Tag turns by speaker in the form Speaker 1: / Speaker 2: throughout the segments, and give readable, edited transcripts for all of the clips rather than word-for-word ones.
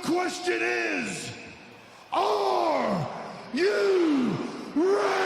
Speaker 1: question is, are you ready?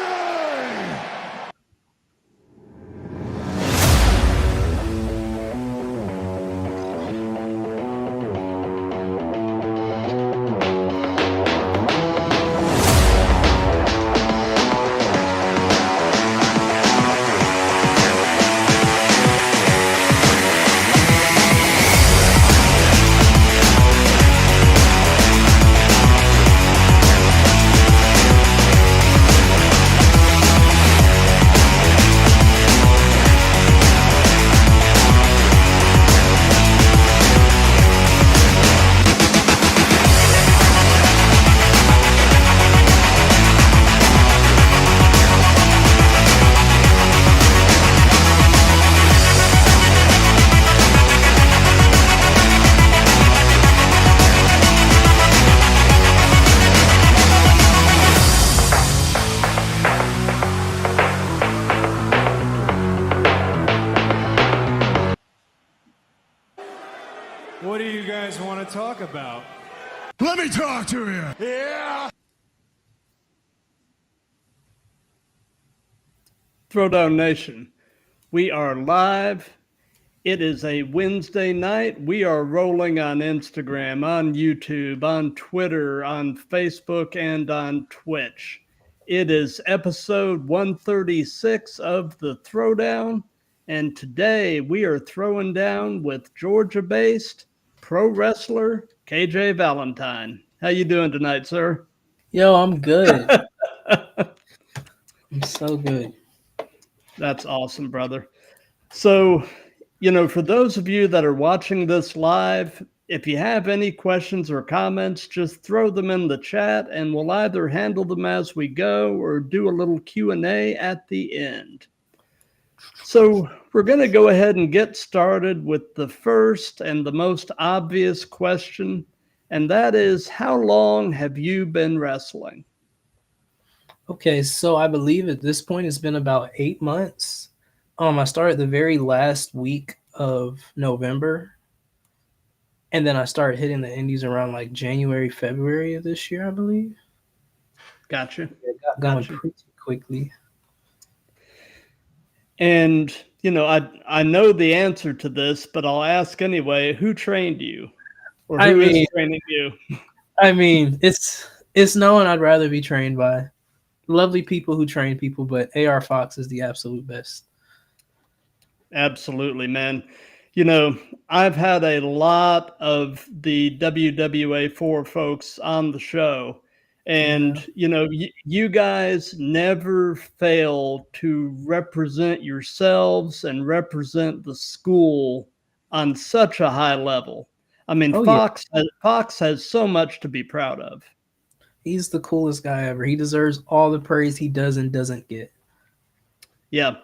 Speaker 2: What do you guys want to talk about?
Speaker 1: Let me talk to you. Yeah.
Speaker 3: Throwdown Nation, we are live. It is a Wednesday night. We are rolling on Instagram, on YouTube, on Twitter, on Facebook, and on Twitch. It is episode 136 of the Throwdown, and today we are throwing down with Georgia-based pro wrestler KJ Valentine. How you doing tonight, sir?
Speaker 4: Yo, I'm good. I'm so good.
Speaker 3: That's awesome, brother. So, for those of you that are watching this live, if you have any questions or comments, just throw them in the chat and we'll either handle them as we go or do a little Q&A at the end. So we're going to go ahead and get started with the first and the most obvious question, and that is, how long have you been wrestling?
Speaker 4: Okay, so I believe at this point it's been about 8 months. I started the very last week of November, and then I started hitting the indies around like January, February of this year, I believe.
Speaker 3: Gotcha.
Speaker 4: It got going pretty quickly.
Speaker 3: And, I know the answer to this, but I'll ask anyway, who trained you? Or who is training you?
Speaker 4: I mean, it's no one I'd rather be trained by. Lovely people who train people, but AR Fox is the absolute best.
Speaker 3: Absolutely, man. I've had a lot of the WWA4 folks on the show, and, you guys never fail to represent yourselves and represent the school on such a high level. I mean, Fox has so much to be proud of.
Speaker 4: He's the coolest guy ever. He deserves all the praise he does and doesn't get.
Speaker 3: Yeah.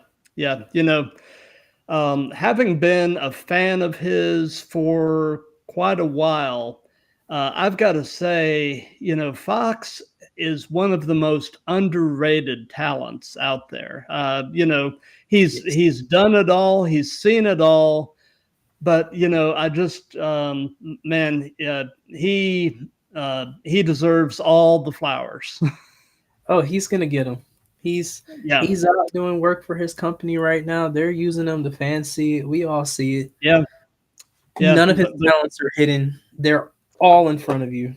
Speaker 3: Having been a fan of his for quite a while, I've got to say, Fox is one of the most underrated talents out there. He's done it all. He's seen it all. But, I just, he deserves all the flowers.
Speaker 4: Oh, he's going to get them. He's out doing work for his company right now. They're using him. The fans see it. We all see it.
Speaker 3: Yeah.
Speaker 4: None of his talents are hidden. They're all in front of you.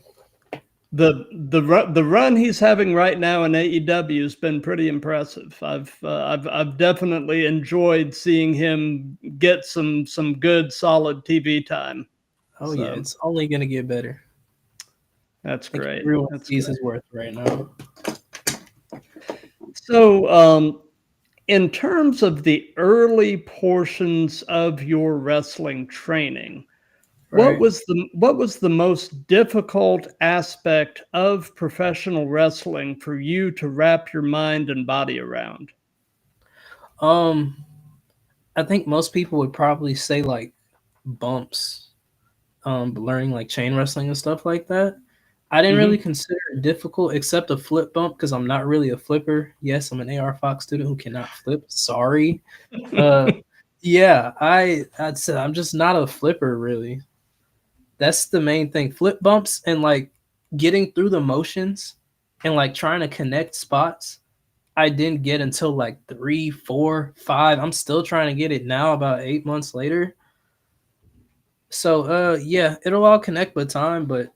Speaker 3: The run he's having right now in AEW has been pretty impressive. I've definitely enjoyed seeing him get some good solid TV time.
Speaker 4: Oh yeah, it's only gonna get better.
Speaker 3: That's great.
Speaker 4: Everyone sees his worth right now.
Speaker 3: So, in terms of the early portions of your wrestling training, right, what was the most difficult aspect of professional wrestling for you to wrap your mind and body around?
Speaker 4: I think most people would probably say like bumps. Learning like chain wrestling and stuff like that. I didn't really consider it difficult except a flip bump because I'm not really a flipper. Yes, I'm an AR Fox student who cannot flip. Sorry. Yeah, I'd say I'm just not a flipper really. That's the main thing. Flip bumps and like getting through the motions and like trying to connect spots. I didn't get until like 3, 4, 5. I'm still trying to get it now, about 8 months later. So yeah, it'll all connect with time, but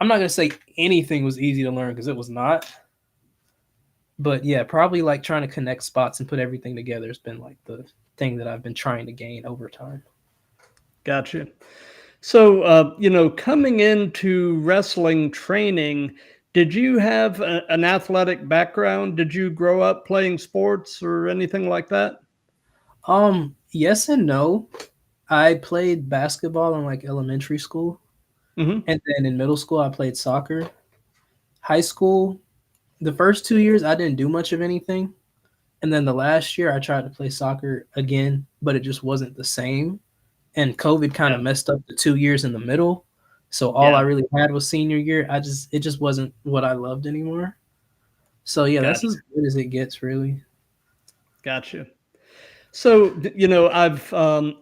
Speaker 4: I'm not gonna say anything was easy to learn because it was not. But yeah, probably like trying to connect spots and put everything together has been like the thing that I've been trying to gain over time.
Speaker 3: Gotcha. So, coming into wrestling training, did you have an athletic background? Did you grow up playing sports or anything like that?
Speaker 4: Yes and no. I played basketball in like elementary school,
Speaker 3: Hmm.
Speaker 4: and then in middle school I played soccer. High school, the first 2 years I didn't do much of anything, and then the last year I tried to play soccer again, but it just wasn't the same. And COVID kind of
Speaker 3: Yeah.
Speaker 4: messed up the 2 years in the middle. So all I
Speaker 3: Yeah.
Speaker 4: really had was senior year. It just wasn't what I loved anymore. So yeah, that's
Speaker 3: Gotcha.
Speaker 4: as good as it gets, really.
Speaker 3: Gotcha. So,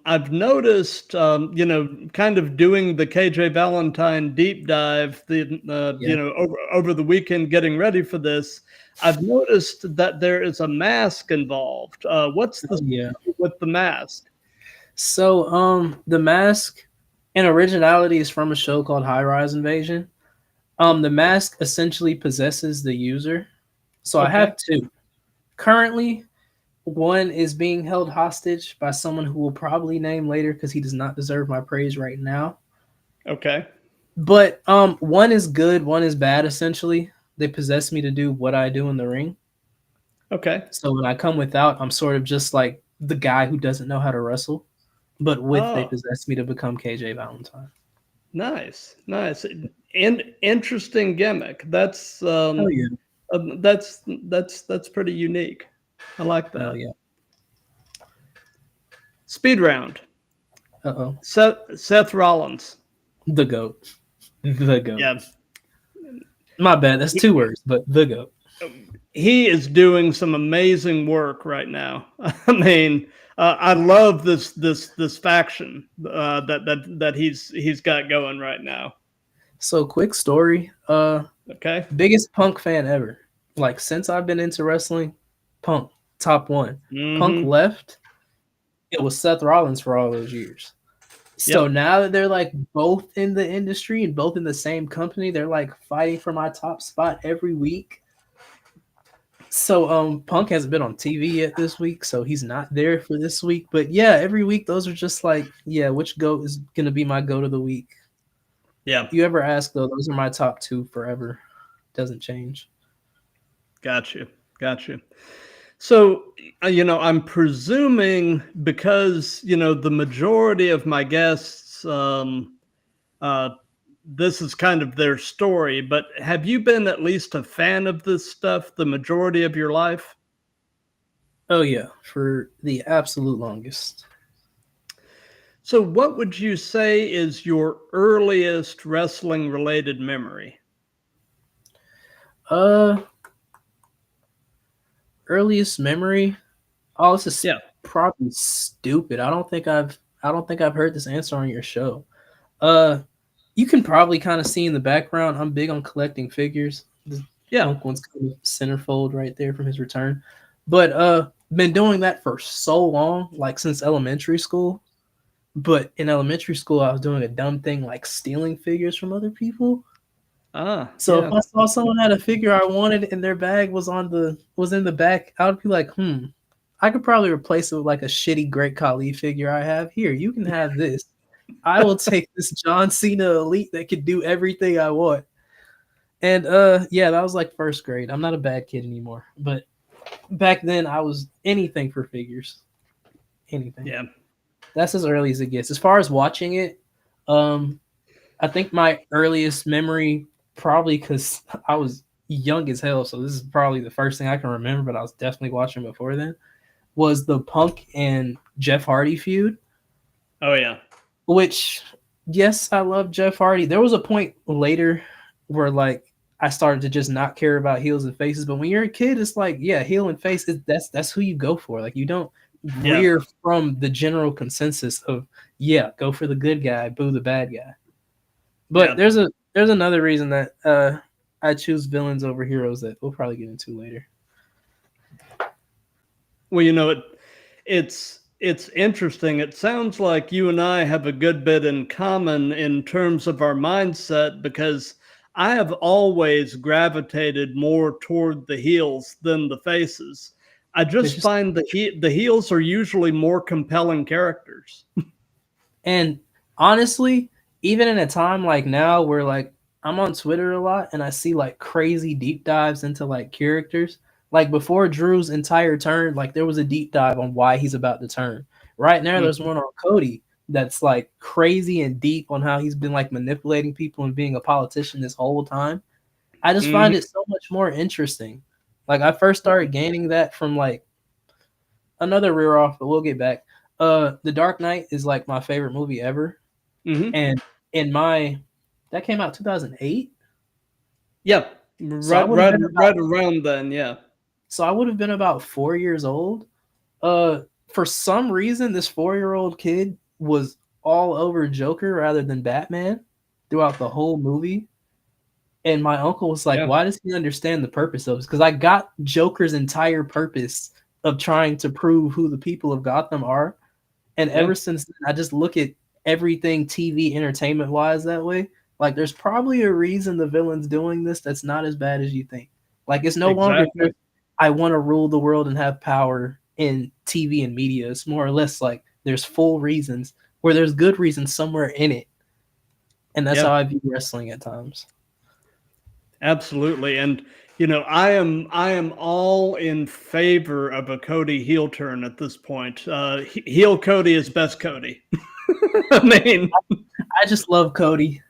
Speaker 3: I've noticed, kind of doing the KJ Valentine deep dive,
Speaker 4: Yeah.
Speaker 3: over the weekend, getting ready for this. I've noticed that there is a mask involved. What's the
Speaker 4: Oh, yeah.
Speaker 3: story with the mask?
Speaker 4: So the mask and originality is from a show called High Rise Invasion. The mask essentially possesses the user. So I
Speaker 3: Okay.
Speaker 4: have two. Currently, one is being held hostage by someone who will probably name later because he does not deserve my praise right now.
Speaker 3: Okay.
Speaker 4: But one is good, one is bad. Essentially, they possess me to do what I do in the ring.
Speaker 3: Okay.
Speaker 4: So when I come without, I'm sort of just like the guy who doesn't know how to wrestle. But with, they
Speaker 3: Oh,
Speaker 4: possess me to become KJ Valentine.
Speaker 3: nice. Nice. And interesting gimmick.
Speaker 4: Oh yeah.
Speaker 3: That's pretty unique. I like
Speaker 4: Oh
Speaker 3: that.
Speaker 4: yeah.
Speaker 3: Speed round.
Speaker 4: Uh oh.
Speaker 3: Seth Rollins.
Speaker 4: The goat. The goat.
Speaker 3: Yeah.
Speaker 4: My bad. That's two words, but the goat.
Speaker 3: He is doing some amazing work right now. I mean, I love this faction that he's got going right now.
Speaker 4: So quick story.
Speaker 3: Okay.
Speaker 4: Biggest Punk fan ever. Like since I've been into wrestling, Punk top one. Punk
Speaker 3: Hmm.
Speaker 4: left. It was Seth Rollins for all those years. So
Speaker 3: Yep.
Speaker 4: now that they're like both in the industry and both in the same company, they're like fighting for my top spot every week. So Punk hasn't been on TV yet this week, so he's not there for this week. But yeah, every week those are just like, yeah, which goat is gonna be my goat of the week?
Speaker 3: Yeah.
Speaker 4: You ever ask though, those are my top two forever. Doesn't change.
Speaker 3: Gotcha. Gotcha. So, I'm presuming because, the majority of my guests, uh, this is kind of their story, but have you been at least a fan of this stuff the majority of your life?
Speaker 4: Oh yeah, for the absolute longest.
Speaker 3: So, what would you say is your earliest wrestling related memory?
Speaker 4: Uh Earliest memory. Oh, this is
Speaker 3: Yeah.
Speaker 4: probably stupid. I don't think I've heard this answer on your show. Uh you can probably kind of see in the background. I'm big on collecting figures. The
Speaker 3: Yeah.
Speaker 4: punk one's kind of centerfold right there from his return. But been doing that for so long, like since elementary school. But in elementary school, I was doing a dumb thing like stealing figures from other people.
Speaker 3: Ah,
Speaker 4: So if
Speaker 3: yeah.
Speaker 4: I saw someone had a figure I wanted and their bag was in the back, I would be like, I could probably replace it with like a shitty Great Khali figure I have. Here, you can have this. I will take this John Cena Elite that could do everything I want. And yeah, that was like first grade. I'm not a bad kid anymore. But back then I was anything for figures. Anything.
Speaker 3: Yeah.
Speaker 4: That's as early as it gets. As far as watching it, I think my earliest memory, probably because I was young as hell, so this is probably the first thing I can remember, but I was definitely watching before then, was the Punk and Jeff Hardy feud,
Speaker 3: Oh, yeah.
Speaker 4: which, yes, I love Jeff Hardy. There was a point later where, like, I started to just not care about heels and faces, but when you're a kid, it's like, yeah, heel and face, that's who you go for. Like, you don't veer from the general consensus of go for the good guy, boo the bad guy. But there's another reason that I choose villains over heroes that we'll probably get into later.
Speaker 3: Well, it's interesting. It sounds like you and I have a good bit in common in terms of our mindset, because I have always gravitated more toward the heels than the faces. I just find the heels are usually more compelling characters.
Speaker 4: And honestly, even in a time like now where like I'm on Twitter a lot and I see like crazy deep dives into like characters, like before Drew's entire turn, like there was a deep dive on why he's about to turn. Right now, there's one on Cody that's like crazy and deep on how he's been like manipulating people and being a politician this whole time. I just find it so much more interesting. Like I first started gaining that from like another rear off, but we'll get back. The Dark Knight is like my favorite movie ever. And that came out 2008.
Speaker 3: Yeah, right around then. Yeah.
Speaker 4: So I would have been about 4 years old. For some reason, this 4-year-old kid was all over Joker rather than Batman throughout the whole movie. And my uncle was like, why does he understand the purpose of this? Because I got Joker's entire purpose of trying to prove who the people of Gotham are. And ever since then, I just look at everything TV entertainment wise that way. Like there's probably a reason the villain's doing this that's not as bad as you think. Like it's no longer I want to rule the world and have power in TV and media. It's more or less like there's full reasons where there's good reasons somewhere in it. And that's how I view wrestling at times.
Speaker 3: Absolutely. And I am all in favor of a Cody heel turn at this point. Heel Cody is best Cody. I mean,
Speaker 4: I just love Cody.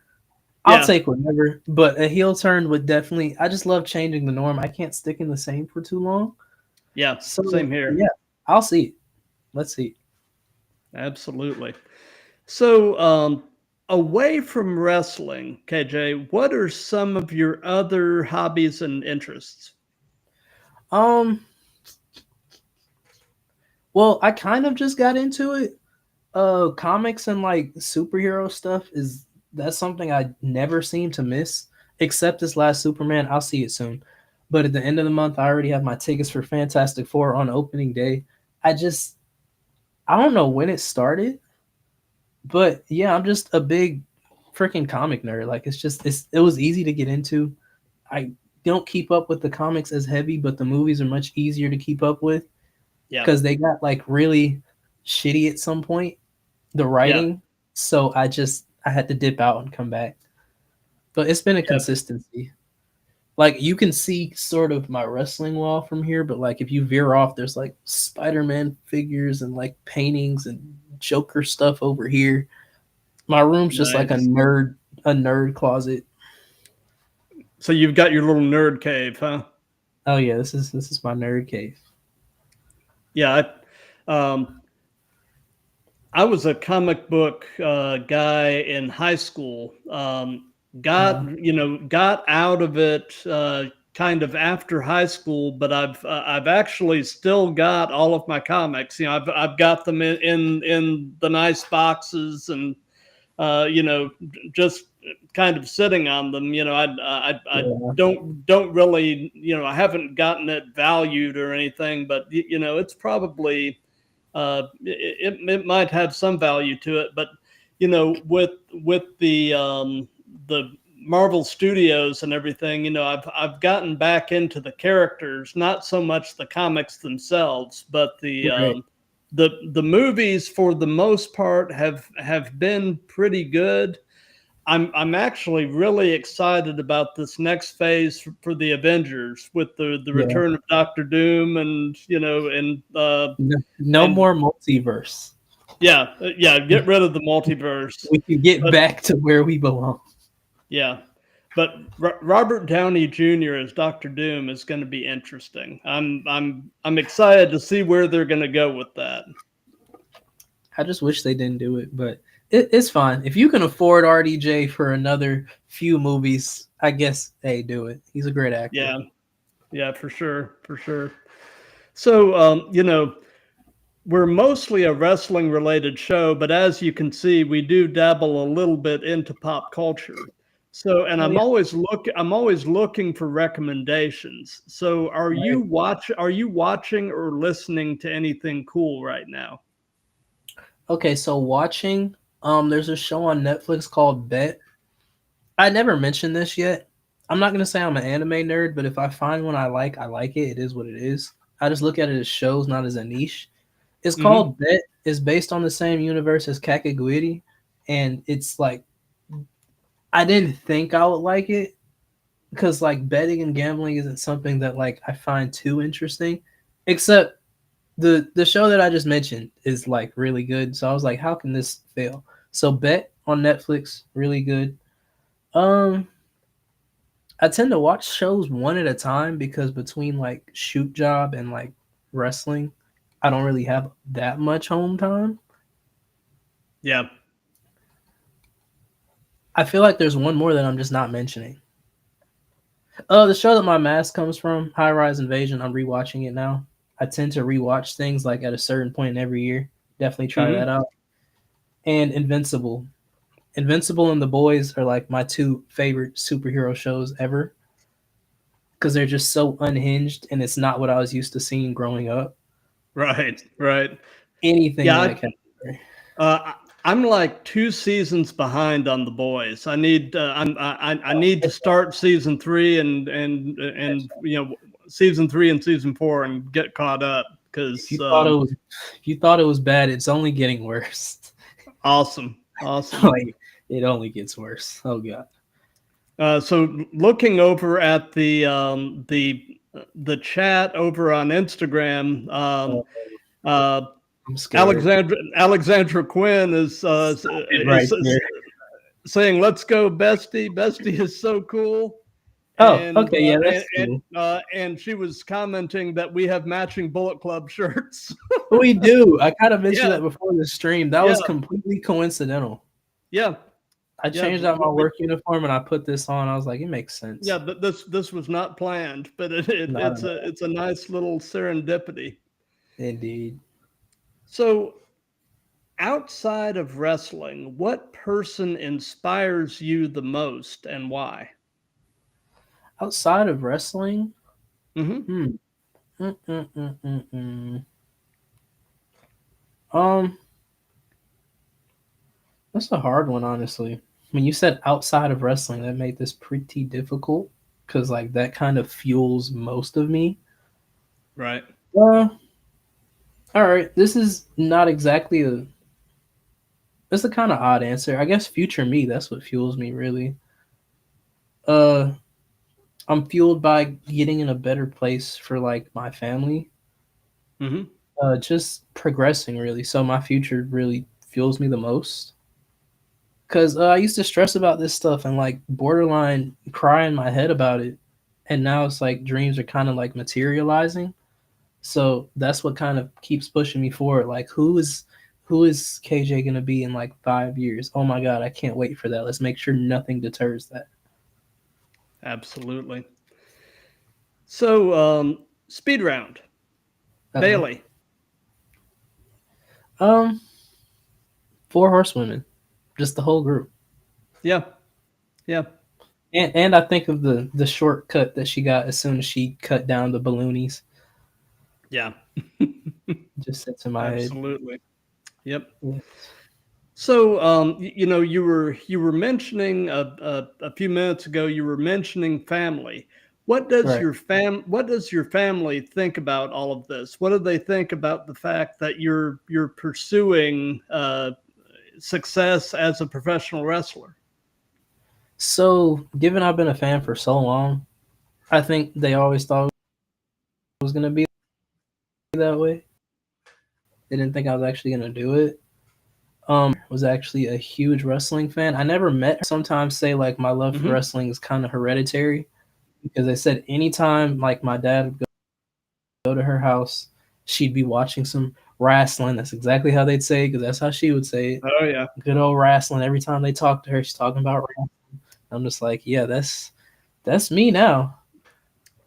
Speaker 4: I'll take whatever, but a heel turn would definitely. I just love changing the norm. I can't stick in the same for too long.
Speaker 3: Yeah, same here.
Speaker 4: Yeah, I'll see it. Let's see.
Speaker 3: Absolutely. So, away from wrestling, KJ, what are some of your other hobbies and interests?
Speaker 4: Well, I kind of just got into it. Comics and like superhero stuff that's something I never seem to miss, except this last Superman. I'll see it soon. But at the end of the month, I already have my tickets for Fantastic Four on opening day. I don't know when it started, but yeah, I'm just a big freaking comic nerd. Like it was easy to get into. I don't keep up with the comics as heavy, but the movies are much easier to keep up with. Yeah. Because they got like really shitty at some point, the writing. Yeah. So I had to dip out and come back. But it's been a consistency. Like you can see sort of my wrestling wall from here, but like if you veer off, there's like Spider-Man figures and like paintings and Joker stuff over here. My room's just like a nerd closet.
Speaker 3: So you've got your little nerd cave, huh?
Speaker 4: Oh yeah, this is my nerd cave.
Speaker 3: Yeah, I was a comic book guy in high school. Got out of it kind of after high school, but I've actually still got all of my comics. I've got them in the nice boxes and just kind of sitting on them. I don't really, I haven't gotten it valued or anything, but it's probably it might have some value to it. But with the Marvel Studios and everything, I've gotten back into the characters, not so much the comics themselves, but the movies for the most part have been pretty good. I'm actually really excited about this next phase for the Avengers with the return of Dr. Doom and
Speaker 4: no more multiverse.
Speaker 3: Yeah, get rid of the multiverse.
Speaker 4: We can get back to where we belong.
Speaker 3: Yeah. But Robert Downey Jr. as Dr. Doom is going to be interesting. I'm excited to see where they're going to go with that.
Speaker 4: I just wish they didn't do it, but it's fine. If you can afford RDJ for another few movies, I guess, hey, do it. He's a great actor.
Speaker 3: Yeah, for sure. So, we're mostly a wrestling related show, but as you can see, we do dabble a little bit into pop culture. So, and
Speaker 4: Oh,
Speaker 3: I'm
Speaker 4: yeah.
Speaker 3: always looking for recommendations. So, are you watching or listening to anything cool right now?
Speaker 4: Okay, so watching, there's a show on Netflix called Bet. I never mentioned this yet. I'm not gonna say I'm an anime nerd, but if I find one I like it. It is what it is. I just look at it as shows, not as a niche. It's
Speaker 3: Mm-hmm.
Speaker 4: called Bet. It's based on the same universe as Kakegurui, and it's like I didn't think I would like it because like betting and gambling isn't something that like I find too interesting. Except the show that I just mentioned is like really good. So I was like, how can this fail? So Bet on Netflix, really good. Um, I tend to watch shows one at a time because between like shoot job and like wrestling, I don't really have that much home time.
Speaker 3: Yeah.
Speaker 4: I feel like there's one more that I'm just not mentioning. The show that my mask comes from, High Rise Invasion, I'm rewatching it now. I tend to rewatch things like at a certain point in every year. Definitely try
Speaker 3: Mm-hmm.
Speaker 4: that out. And Invincible. Invincible and The Boys are like my two favorite superhero shows ever because they're just so unhinged and it's not what I was used to seeing growing up.
Speaker 3: Right. Right.
Speaker 4: Anything in
Speaker 3: Yeah.
Speaker 4: that category.
Speaker 3: I'm like 2 seasons behind on The Boys. I need to start season 3 and season 3 and season 4 and get caught up
Speaker 4: If
Speaker 3: because
Speaker 4: you thought it was if you thought it was bad, it's only getting worse.
Speaker 3: awesome.
Speaker 4: Like it only gets worse. Oh god.
Speaker 3: So looking over at the chat over on Instagram,
Speaker 4: Oh,
Speaker 3: uh,
Speaker 4: I'm scared.
Speaker 3: Alexandra Quinn
Speaker 4: Stop it right
Speaker 3: is
Speaker 4: there.
Speaker 3: saying, "Let's go, Bestie. Bestie is so cool."
Speaker 4: Oh,
Speaker 3: And
Speaker 4: okay, yeah, that's cool.
Speaker 3: and she was commenting that we have matching Bullet Club shirts.
Speaker 4: We do. I kind of mentioned
Speaker 3: Yeah,
Speaker 4: that before the stream. That was
Speaker 3: yeah,
Speaker 4: completely coincidental.
Speaker 3: yeah,
Speaker 4: I
Speaker 3: yeah.
Speaker 4: changed out my work uniform and I put this on. I was like, it makes sense.
Speaker 3: But this was not planned, but
Speaker 4: Not at all.
Speaker 3: it's a nice little serendipity.
Speaker 4: Indeed.
Speaker 3: So outside of wrestling, what person inspires you the most and why?
Speaker 4: Outside of wrestling,
Speaker 3: Mm-hmm.
Speaker 4: hmm. Mm-mm-mm-mm-mm. Um, that's a hard one, honestly. When you said outside of wrestling, that made this pretty difficult because like that kind of fuels most of me.
Speaker 3: Right.
Speaker 4: Uh, all right. This is not exactly a. It's a kind of odd answer. I guess future me. That's what fuels me really. Uh, I'm fueled by getting in a better place for like my family.
Speaker 3: Mm-hmm.
Speaker 4: Just progressing really. So my future really fuels me the most. Cause I used to stress about this stuff and like borderline cry in my head about it, and now it's like dreams are kind of like materializing. So that's what kind of keeps pushing me forward. Like who is KJ gonna be in like 5 years? Oh my god, I can't wait for that. Let's make sure nothing deters that.
Speaker 3: Absolutely. So speed round.
Speaker 4: Uh-oh.
Speaker 3: Bailey.
Speaker 4: Um, four horsewomen, just the whole group.
Speaker 3: Yeah. Yeah.
Speaker 4: And I think of the shortcut that she got as soon as she cut down the balloonies.
Speaker 3: Yeah.
Speaker 4: Just sits in my head.
Speaker 3: Absolutely. Yep.
Speaker 4: Yeah.
Speaker 3: So, you were mentioning a few minutes ago. You were mentioning family.
Speaker 4: Right.
Speaker 3: What does your family think about all of this? What do they think about the fact that you're pursuing success as a professional wrestler?
Speaker 4: So, given I've been a fan for so long, I think they always thought it was gonna be that way. They didn't think I was actually gonna do it. Was actually a huge wrestling fan. I never met her. Sometimes say like my love for
Speaker 3: Mm-hmm.
Speaker 4: wrestling is kind of hereditary because they said anytime like my dad would go to her house, she'd be watching some wrestling. That's exactly how they'd say it because that's how she would say it.
Speaker 3: Oh yeah.
Speaker 4: Good old wrestling. Every time they talk to her, she's talking about wrestling. I'm just like, yeah, that's me now.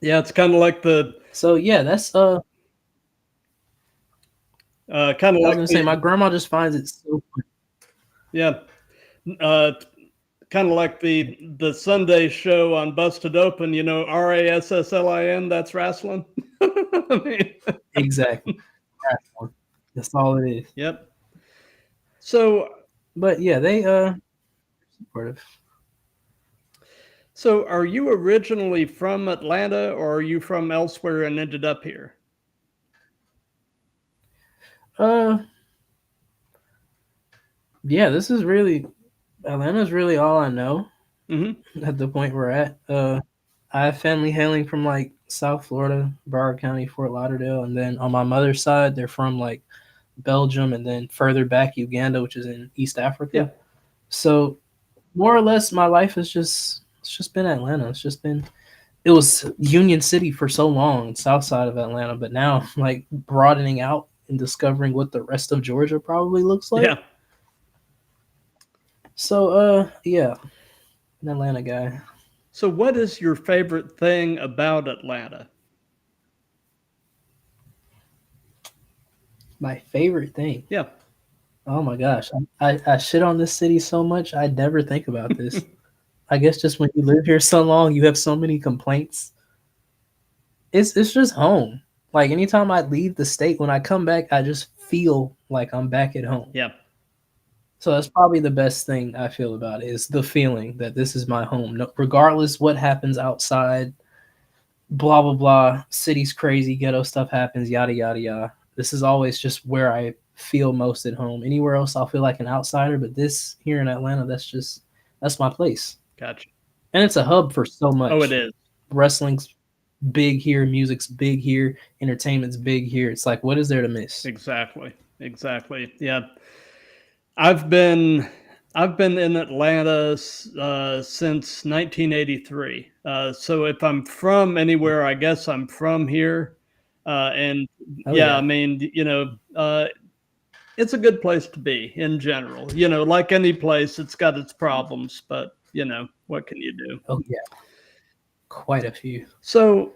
Speaker 3: Yeah, it's kind of like the
Speaker 4: So yeah, that's
Speaker 3: Kind of
Speaker 4: I was
Speaker 3: like
Speaker 4: gonna say my grandma just finds it so funny.
Speaker 3: yeah, kind of like the Sunday show on Busted Open. You know, RASSLIN. That's wrestling. I mean,
Speaker 4: Exactly. That's all it is.
Speaker 3: yep. So
Speaker 4: But yeah, they supportive.
Speaker 3: So, are you originally from Atlanta or are you from elsewhere and ended up here?
Speaker 4: Uh yeah, this is really Atlanta's really all I know
Speaker 3: Mm-hmm.
Speaker 4: at the point we're at. I have family hailing from like South Florida, Broward County, Fort Lauderdale, and then on my mother's side, they're from like Belgium and then further back Uganda, which is in East
Speaker 3: Yeah.
Speaker 4: Africa. So more or less my life is just it's just been Atlanta. It was Union City for so long, south side of Atlanta, but now I'm like broadening out and discovering what the rest of Georgia probably looks like.
Speaker 3: Yeah.
Speaker 4: So yeah, an Atlanta guy.
Speaker 3: So, what is your favorite thing about Atlanta?
Speaker 4: My favorite thing.
Speaker 3: Yeah.
Speaker 4: Oh my gosh. I shit on this city so much I never think about this. I guess just when you live here so long, you have so many complaints. It's just home. Like anytime I leave the state, when I come back, I just feel like I'm back at home.
Speaker 3: Yeah.
Speaker 4: So that's probably the best thing I feel about it is the feeling that this is my home. No, regardless what happens outside, blah blah blah, city's crazy, ghetto stuff happens, yada yada yada. This is always just where I feel most at home. Anywhere else I'll feel like an outsider, but this here in Atlanta, that's my place.
Speaker 3: Gotcha.
Speaker 4: And it's a hub for so much.
Speaker 3: Oh, it is.
Speaker 4: Wrestling's big here, music's big here, entertainment's big here. It's like, what is there to miss?
Speaker 3: Exactly. Exactly. Yeah. I've been in Atlanta since 1983. So if I'm from anywhere, I guess I'm from here. And
Speaker 4: Oh
Speaker 3: yeah,
Speaker 4: yeah.
Speaker 3: I mean, it's a good place to be in general. Like any place, it's got its problems, but what can you do?
Speaker 4: Oh yeah. Quite a few.
Speaker 3: So,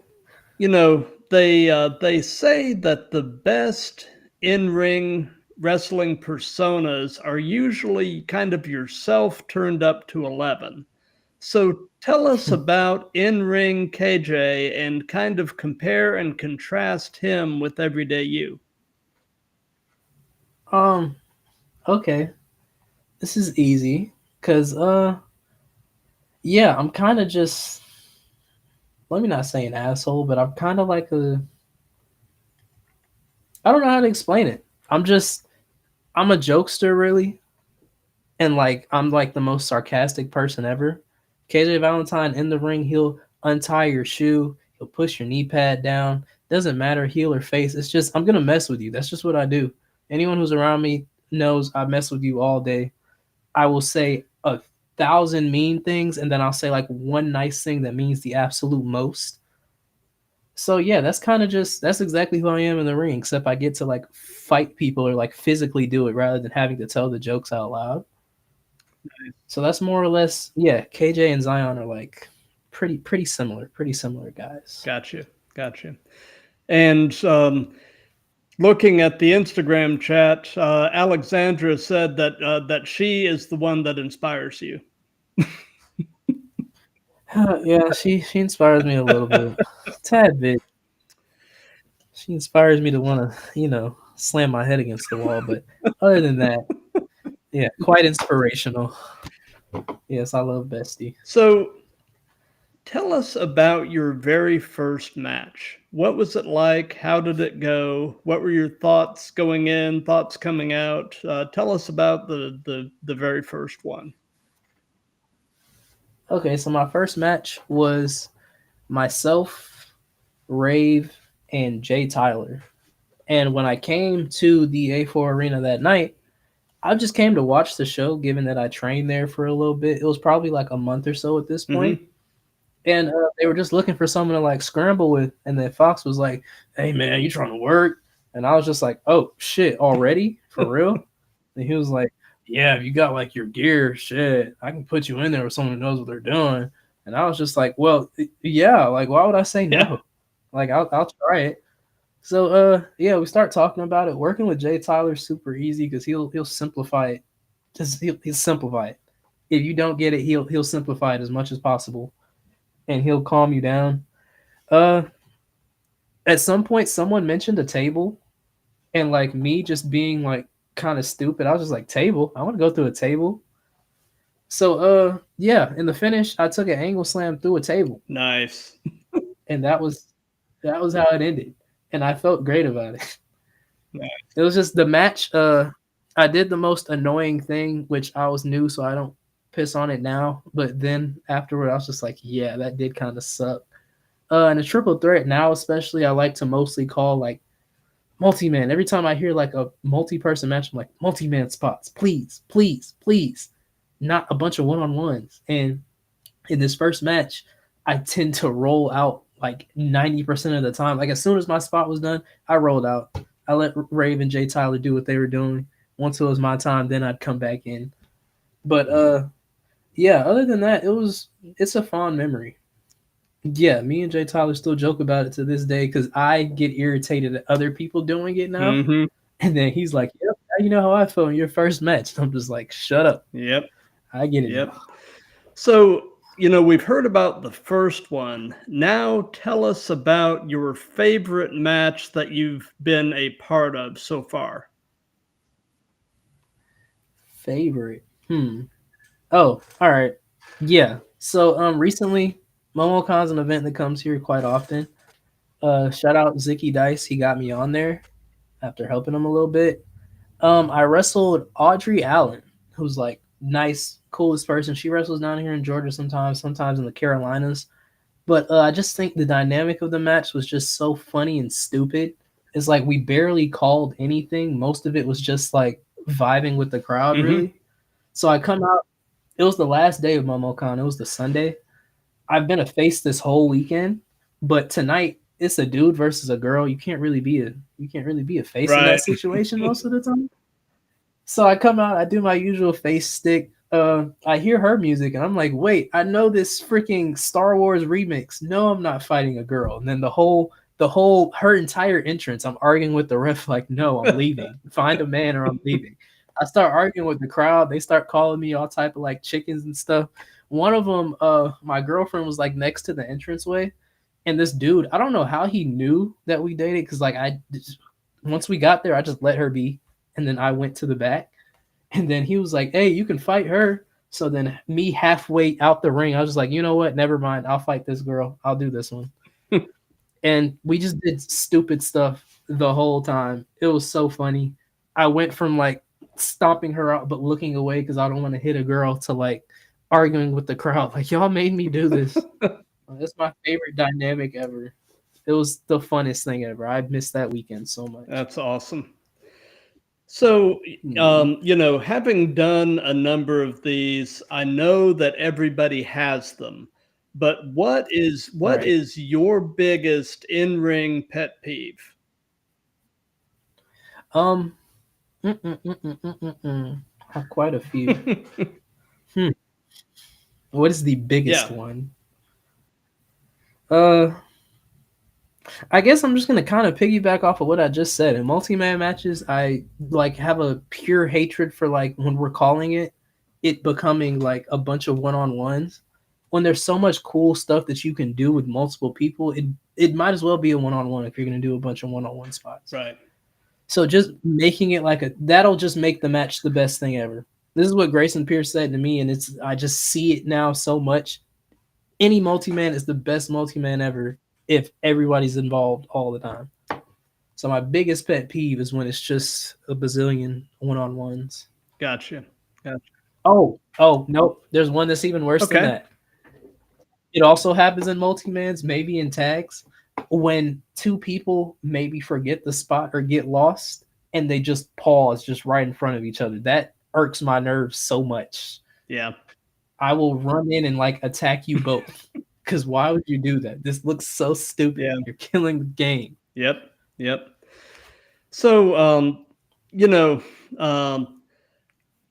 Speaker 3: they say that the best in-ring wrestling personas are usually kind of yourself turned up to 11. So tell us about in-ring KJ and kind of compare and contrast him with everyday you.
Speaker 4: Okay. This is easy because yeah, I'm kind of just let me not say an asshole, but I'm kind of like I don't know how to explain it. I'm a jokester really, and like I'm like the most sarcastic person ever. KJ Valentine in the ring, he'll untie your shoe, he'll push your knee pad down. Doesn't matter heel or face. It's just I'm gonna mess with you. That's just what I do. Anyone who's around me knows I mess with you all day. I will say 1,000 mean things, and then I'll say like one nice thing that means the absolute most. So yeah, that's exactly who I am in the ring, except I get to like fight people or like physically do it rather than having to tell the jokes out loud. So that's more or less, yeah, KJ and Zion are like pretty similar guys.
Speaker 3: Gotcha. And looking at the Instagram chat, Alexandra said that she is the one that inspires you.
Speaker 4: Yeah, she inspires me a little bit. Tad bit. She inspires me to want to, slam my head against the wall, but other than that, yeah, quite inspirational. Yes, I love Bestie.
Speaker 3: So tell us about your very first match. What was it like? How did it go? What were your thoughts going in, thoughts coming out? Tell us about the very first one.
Speaker 4: Okay, so my first match was myself, Rave, and Jay Tyler. And when I came to the A4 Arena that night, I just came to watch the show, given that I trained there for a little bit. It was probably like a month or so at this point.
Speaker 3: Mm-hmm.
Speaker 4: And they were just looking for someone to like scramble with. And then Fox was like, "Hey, man, you trying to work?" And I was just like, "Oh, shit, already? For real?" And he was like, "Yeah, if you got like your gear, shit, I can put you in there with someone who knows what they're doing." And I was just like, "Well, yeah, like, why would I say no?
Speaker 3: Yeah.
Speaker 4: Like, I'll try it." So yeah, we start talking about it. Working with Jay Tyler's super easy because he'll simplify it. Just he'll simplify it. If you don't get it, he'll simplify it as much as possible, and he'll calm you down. Uh, at some point, someone mentioned a table, and like me just being like kind of stupid, I was just like, table. I want to go through a table. So yeah, in the finish, I took an angle slam through a table,
Speaker 3: Nice.
Speaker 4: and that was how it ended, and I felt great about it.
Speaker 3: Nice.
Speaker 4: It was just the match. I did the most annoying thing, which I was new, so I don't piss on it now. But then afterward, I was just like, yeah, that did kind of suck. And a triple threat now, especially, I like to mostly call like multi-man. Every time I hear like a multi-person match, I'm like, multi-man spots, please, please, please. Not a bunch of one-on-ones. And in this first match, I tend to roll out like 90% of the time. Like as soon as my spot was done, I rolled out. I let Rave and Jay Tyler do what they were doing. Once it was my time, then I'd come back in. But yeah, other than that, it's a fond memory. Yeah, me and Jay Tyler still joke about it to this day because I get irritated at other people doing it now.
Speaker 3: Mm-hmm.
Speaker 4: And then he's like, yep, now you know how I felt in your first match. I'm just like, shut up.
Speaker 3: Yep.
Speaker 4: I get it
Speaker 3: Yep.
Speaker 4: now.
Speaker 3: So, we've heard about the first one. Now tell us about your favorite match that you've been a part of so far.
Speaker 4: Favorite. Oh, all right. Yeah. So recently MomoCon's an event that comes here quite often. Shout out Zicky Dice. He got me on there after helping him a little bit. I wrestled Audrey Allen, who's like nice, coolest person. She wrestles down here in Georgia sometimes in the Carolinas. But I just think the dynamic of the match was just so funny and stupid. It's like we barely called anything. Most of it was just like vibing with the crowd,
Speaker 3: Mm-hmm.
Speaker 4: really. So I come out. It was the last day of MomoCon. It was the Sunday. I've been a face this whole weekend, but tonight it's a dude versus a girl. You can't really be a face in
Speaker 3: Right.
Speaker 4: that situation most of the time. So I come out, I do my usual face stick. I hear her music, and I'm like, wait, I know this freaking Star Wars remix. No, I'm not fighting a girl. And then her entire entrance, I'm arguing with the ref, like, no, I'm leaving. Find a man or I'm leaving. I start arguing with the crowd. They start calling me all type of like chickens and stuff. One of them, my girlfriend was like next to the entranceway, and this dude, I don't know how he knew that we dated, because like once we got there, I just let her be, and then I went to the back, and then he was like, "Hey, you can fight her." So then me halfway out the ring, I was just like, you know what? Never mind. I'll fight this girl. I'll do this one. And we just did stupid stuff the whole time. It was so funny. I went from like stomping her out but looking away because I don't want to hit a girl to like arguing with the crowd. Like, y'all made me do this. That's my favorite dynamic ever. It was the funnest thing ever. I missed that weekend so much.
Speaker 3: That's awesome. So, having done a number of these, I know that everybody has them. But what is
Speaker 4: Right.
Speaker 3: your biggest in-ring pet peeve?
Speaker 4: Um, I have quite a few. Hmm. What is the biggest
Speaker 3: Yeah.
Speaker 4: one? Uh, I guess I'm just gonna kind of piggyback off of what I just said. In multi-man matches, I like have a pure hatred for like when we're calling it becoming like a bunch of one-on-ones. When there's so much cool stuff that you can do with multiple people, it might as well be a one-on-one if you're gonna do a bunch of one-on-one spots.
Speaker 3: Right.
Speaker 4: So just making it like that'll just make the match the best thing ever. This is what Grayson Pierce said to me, and I just see it now so much. Any multi-man is the best multi-man ever if everybody's involved all the time. So my biggest pet peeve is when it's just a bazillion one-on-ones.
Speaker 3: Gotcha.
Speaker 4: Oh, nope. There's one that's even worse than
Speaker 3: Okay.
Speaker 4: that. It also happens in multi-mans, maybe in tags, when two people maybe forget the spot or get lost and they just pause just right in front of each other. That irks my nerves so much.
Speaker 3: Yeah.
Speaker 4: I will run in and like attack you both. Because why would you do that? This looks so stupid.
Speaker 3: Yeah.
Speaker 4: You're killing the game.
Speaker 3: Yep. So, you know, um,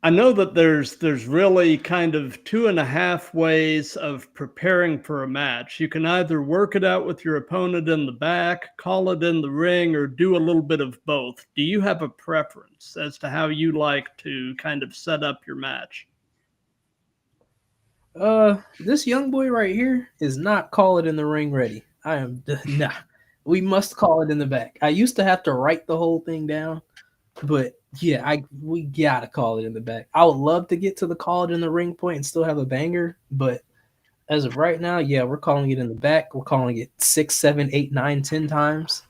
Speaker 3: I know that there's really kind of 2.5 ways of preparing for a match. You can either work it out with your opponent in the back, call it in the ring, or do a little bit of both. Do you have a preference as to how you like to kind of set up your match?
Speaker 4: This young boy right here is not call it in the ring ready. I am nah. We must call it in the back. I used to have to write the whole thing down, but yeah, we gotta call it in the back. I would love to get to the call it in the ring point and still have a banger, but as of right now, yeah, we're calling it in the back. We're calling it 6, 7, 8, 9, 10 times.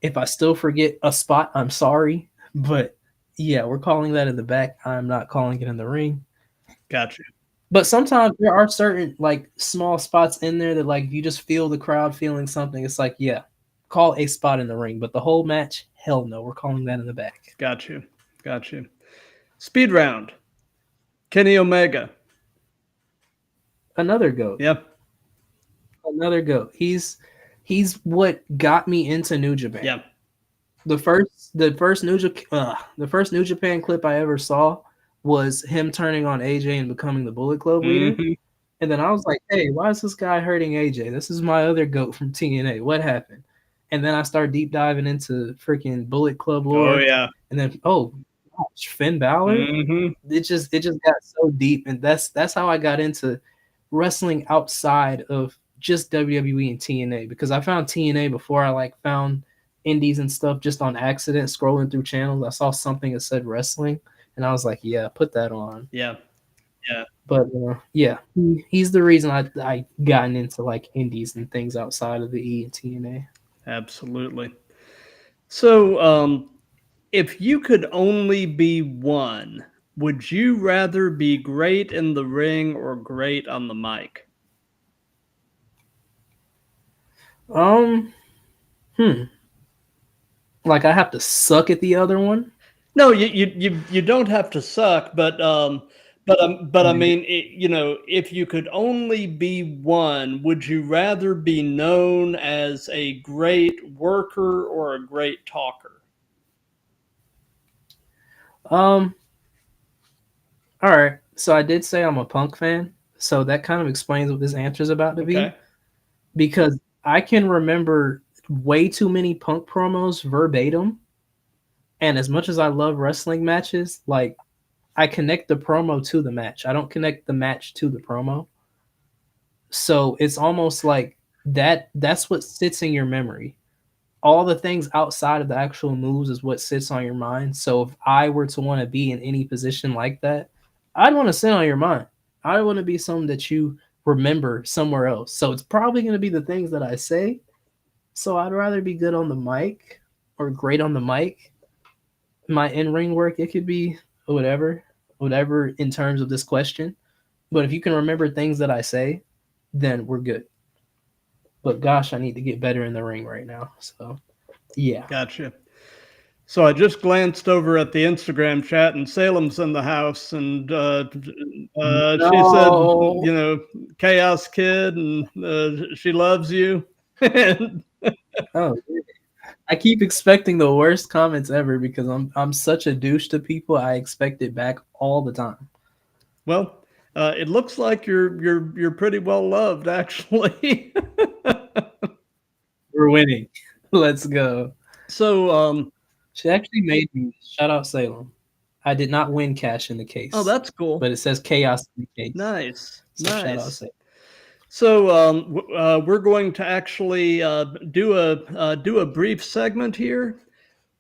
Speaker 4: If I still forget a spot, I'm sorry, but yeah, we're calling that in the back. I'm not calling it in the ring.
Speaker 3: Gotcha.
Speaker 4: But sometimes there are certain like small spots in there that like you just feel the crowd feeling something. It's like, yeah, call a spot in the ring, but the whole match, hell no, we're calling that in the back.
Speaker 3: Got you. Speed round. Kenny Omega.
Speaker 4: Another goat.
Speaker 3: Yep.
Speaker 4: Another goat. He's what got me into New Japan.
Speaker 3: Yep.
Speaker 4: The first New Japan clip I ever saw was him turning on AJ and becoming the Bullet Club leader.
Speaker 3: Mhm.
Speaker 4: And then I was like, hey, why is this guy hurting AJ? This is my other GOAT from TNA. What happened? And then I started deep diving into freaking Bullet Club lore.
Speaker 3: Oh yeah.
Speaker 4: And then, oh gosh, Finn Balor.
Speaker 3: Mhm.
Speaker 4: It just got so deep. And that's how I got into wrestling outside of just WWE and TNA, because I found TNA before I like found indies and stuff just on accident, scrolling through channels. I saw something that said wrestling, and I was like, yeah, put that on.
Speaker 3: Yeah.
Speaker 4: But yeah, he's the reason I gotten into like indies and things outside of the E and TNA.
Speaker 3: Absolutely. So, if you could only be one, would you rather be great in the ring or great on the mic?
Speaker 4: Like I have to suck at the other one.
Speaker 3: No, you don't have to suck, but I mean, if you could only be one, would you rather be known as a great worker or a great talker?
Speaker 4: All right. So I did say I'm a Punk fan, so that kind of explains what this answer is about to be, because I can remember way too many Punk promos verbatim. And as much as I love wrestling matches, like I connect the promo to the match. I don't connect the match to the promo. So it's almost like that's what sits in your memory. All the things outside of the actual moves is what sits on your mind. So if I were to want to be in any position like that, I'd want to sit on your mind. I want to be something that you remember somewhere else. So it's probably going to be the things that I say. So I'd rather be good on the mic or great on the mic. My in-ring work, it could be whatever in terms of this question. But if you can remember things that I say, then we're good. But gosh, I need to get better in the ring right now. So, yeah.
Speaker 3: Gotcha. So I just glanced over at the Instagram chat, and Salem's in the house, and she said, Chaos Kid, and she loves you.
Speaker 4: Oh, I keep expecting the worst comments ever because I'm such a douche to people. I expect it back all the time.
Speaker 3: Well, it looks like you're pretty well loved, actually.
Speaker 4: We're winning. Let's go.
Speaker 3: So,
Speaker 4: she actually made me shout out Salem. I did not win cash in the case.
Speaker 3: Oh, that's cool.
Speaker 4: But it says chaos in the case.
Speaker 3: Nice.
Speaker 4: So shout out Salem.
Speaker 3: So we're going to actually do a brief segment here.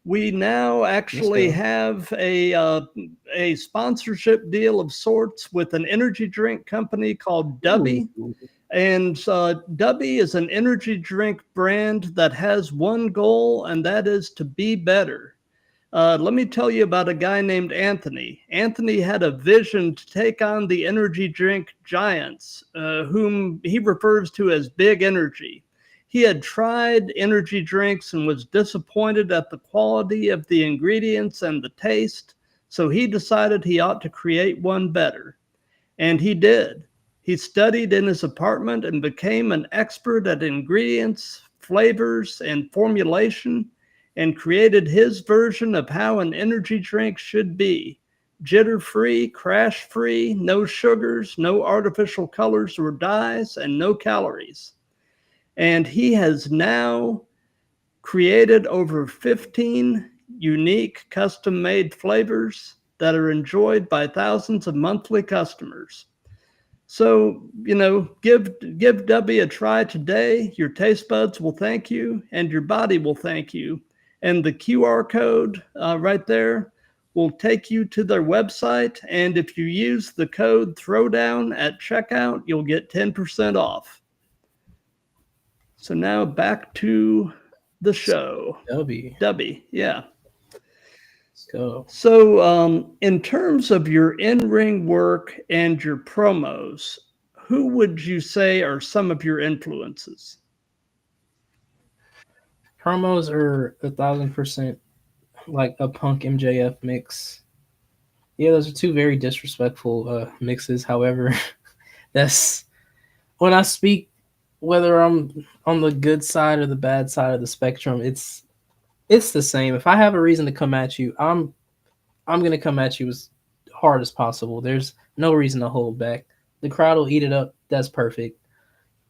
Speaker 3: We now actually have a sponsorship deal of sorts with an energy drink company called Dubby. And Dubby is an energy drink brand that has one goal, and that is to be better. Let me tell you about a guy named Anthony. Anthony had a vision to take on the energy drink giants, whom he refers to as Big Energy. He had tried energy drinks and was disappointed at the quality of the ingredients and the taste, so he decided he ought to create one better. And he did. He studied in his apartment and became an expert at ingredients, flavors, and formulation, and created his version of how an energy drink should be. jitter-free, crash-free, no sugars, no artificial colors or dyes, and no calories. And he has now created over 15 unique custom-made flavors that are enjoyed by thousands of monthly customers. So, give Dubby a try today. Your taste buds will thank you, and your body will thank you. And the QR code right there will take you to their website. And if you use the code Throwdown at checkout, you'll get 10% off. So now back to the show. Dubby, yeah.
Speaker 4: Let's go.
Speaker 3: So, in terms of your in-ring work and your promos, who would you say are some of your influences?
Speaker 4: Promos are 1,000% like a Punk MJF mix. Yeah, those are two very disrespectful mixes. However, that's when I speak, whether I'm on the good side or the bad side of the spectrum, it's the same. If I have a reason to come at you, I'm gonna come at you as hard as possible. There's no reason to hold back. The crowd will eat it up. That's perfect.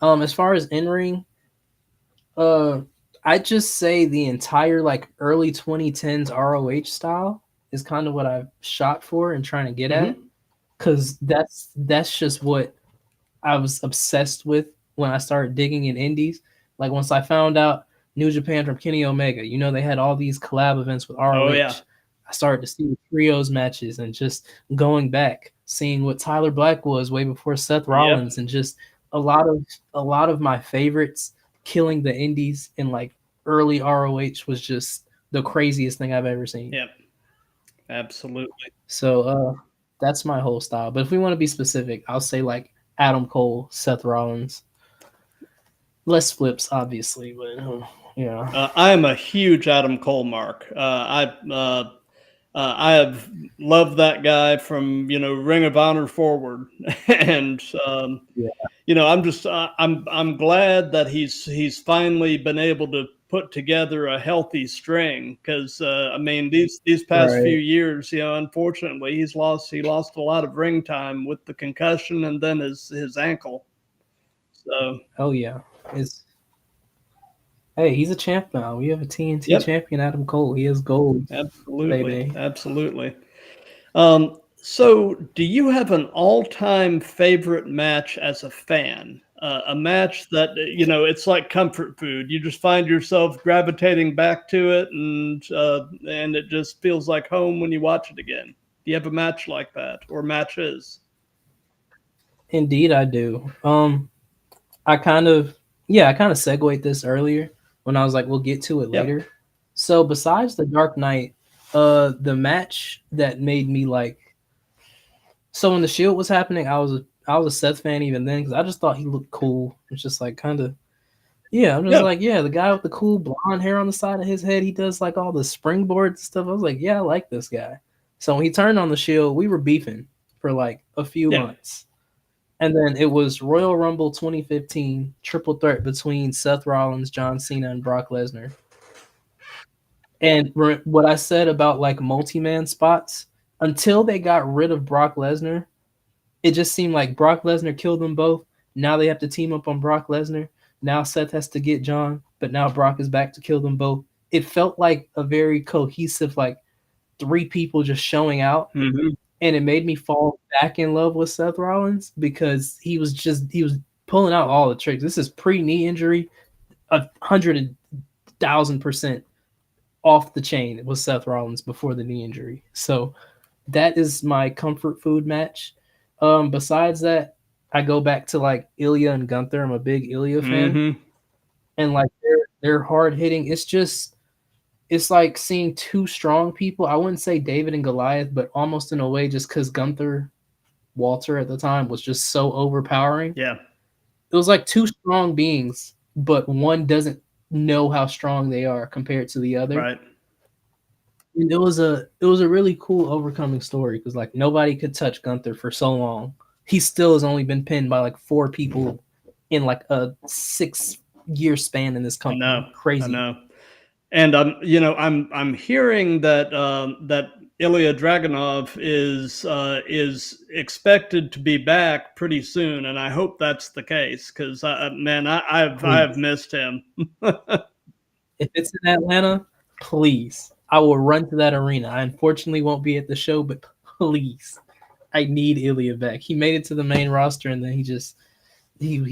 Speaker 4: As far as in ring, I just say the entire like early 2010s ROH style is kind of what I've shot for and trying to get at, because that's just what I was obsessed with when I started digging in indies. Like once I found out New Japan from Kenny Omega, they had all these collab events with ROH.
Speaker 3: Oh, yeah.
Speaker 4: I started to see the trios matches and just going back, seeing what Tyler Black was way before Seth Rollins, and just a lot of my favorites killing the indies in like early ROH was just the craziest thing I've ever seen.
Speaker 3: Yep. Absolutely.
Speaker 4: So that's my whole style. But if we want to be specific, I'll say like Adam Cole, Seth Rollins. Less flips, obviously, but yeah.
Speaker 3: I am a huge Adam Cole mark. I have loved that guy from Ring of Honor forward, and I'm glad that he's finally been able to put together a healthy string, because these past few years, unfortunately he lost a lot of ring time with the concussion and then his ankle. So
Speaker 4: hey, he's a champ now. We have a TNT champion, Adam Cole. He has gold.
Speaker 3: Absolutely,
Speaker 4: baby.
Speaker 3: Absolutely. So, do you have an all-time favorite match as a fan? A match that it's like comfort food. You just find yourself gravitating back to it, and it just feels like home when you watch it again. Do you have a match like that, or matches?
Speaker 4: Indeed, I do. I kind of segued this earlier when I was like, we'll get to it later. So besides the Dark Knight, the match that made me like, so when the Shield was happening, I was a Seth fan even then, because I just thought he looked cool. It's just like kind of, I'm just like, the guy with the cool blonde hair on the side of his head, he does like all the springboards and stuff. I was like, I like this guy. So when he turned on the Shield, we were beefing for like a few months. And then it was Royal Rumble 2015, triple threat between Seth Rollins, John Cena, and Brock Lesnar. And what I said about like multi-man spots, until they got rid of Brock Lesnar, it just seemed like Brock Lesnar killed them both. Now they have to team up on Brock Lesnar. Now Seth has to get John, but now Brock is back to kill them both. It felt like a very cohesive, like three people just showing out.
Speaker 3: Mm-hmm.
Speaker 4: And it made me fall back in love with Seth Rollins, because he was pulling out all the tricks. This is pre-knee injury, 100,000% off the chain. It was Seth Rollins before the knee injury. So that is my comfort food match. Besides that, I go back to like Ilya and Gunther. I'm a big Ilya fan, and like they're hard hitting. It's like seeing two strong people. I wouldn't say David and Goliath, but almost in a way, just because Gunther, Walter at the time, was just so overpowering.
Speaker 3: Yeah.
Speaker 4: It was like two strong beings, but one doesn't know how strong they are compared to the other.
Speaker 3: Right.
Speaker 4: And it was a really cool overcoming story, because like nobody could touch Gunther for so long. He still has only been pinned by like 4 people in like a 6-year span in this company. Crazy.
Speaker 3: I know. And I'm hearing that that Ilya Dragunov is expected to be back pretty soon, and I hope that's the case because man, I've missed him.
Speaker 4: If it's in Atlanta, please, I will run to that arena. I unfortunately won't be at the show, but please, I need Ilya back. He made it to the main roster, and then he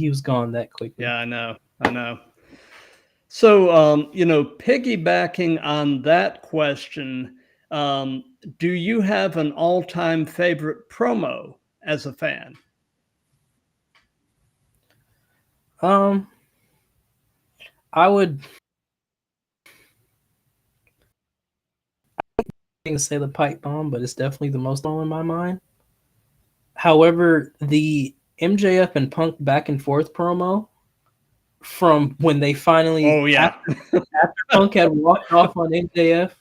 Speaker 4: was gone that quickly.
Speaker 3: Yeah, I know. So, piggybacking on that question, do you have an all-time favorite promo as a fan?
Speaker 4: I would say the pipe bomb, but it's definitely the most on in my mind. However, the MJF and Punk back and forth promo from when they finally after Punk had walked off on MJF,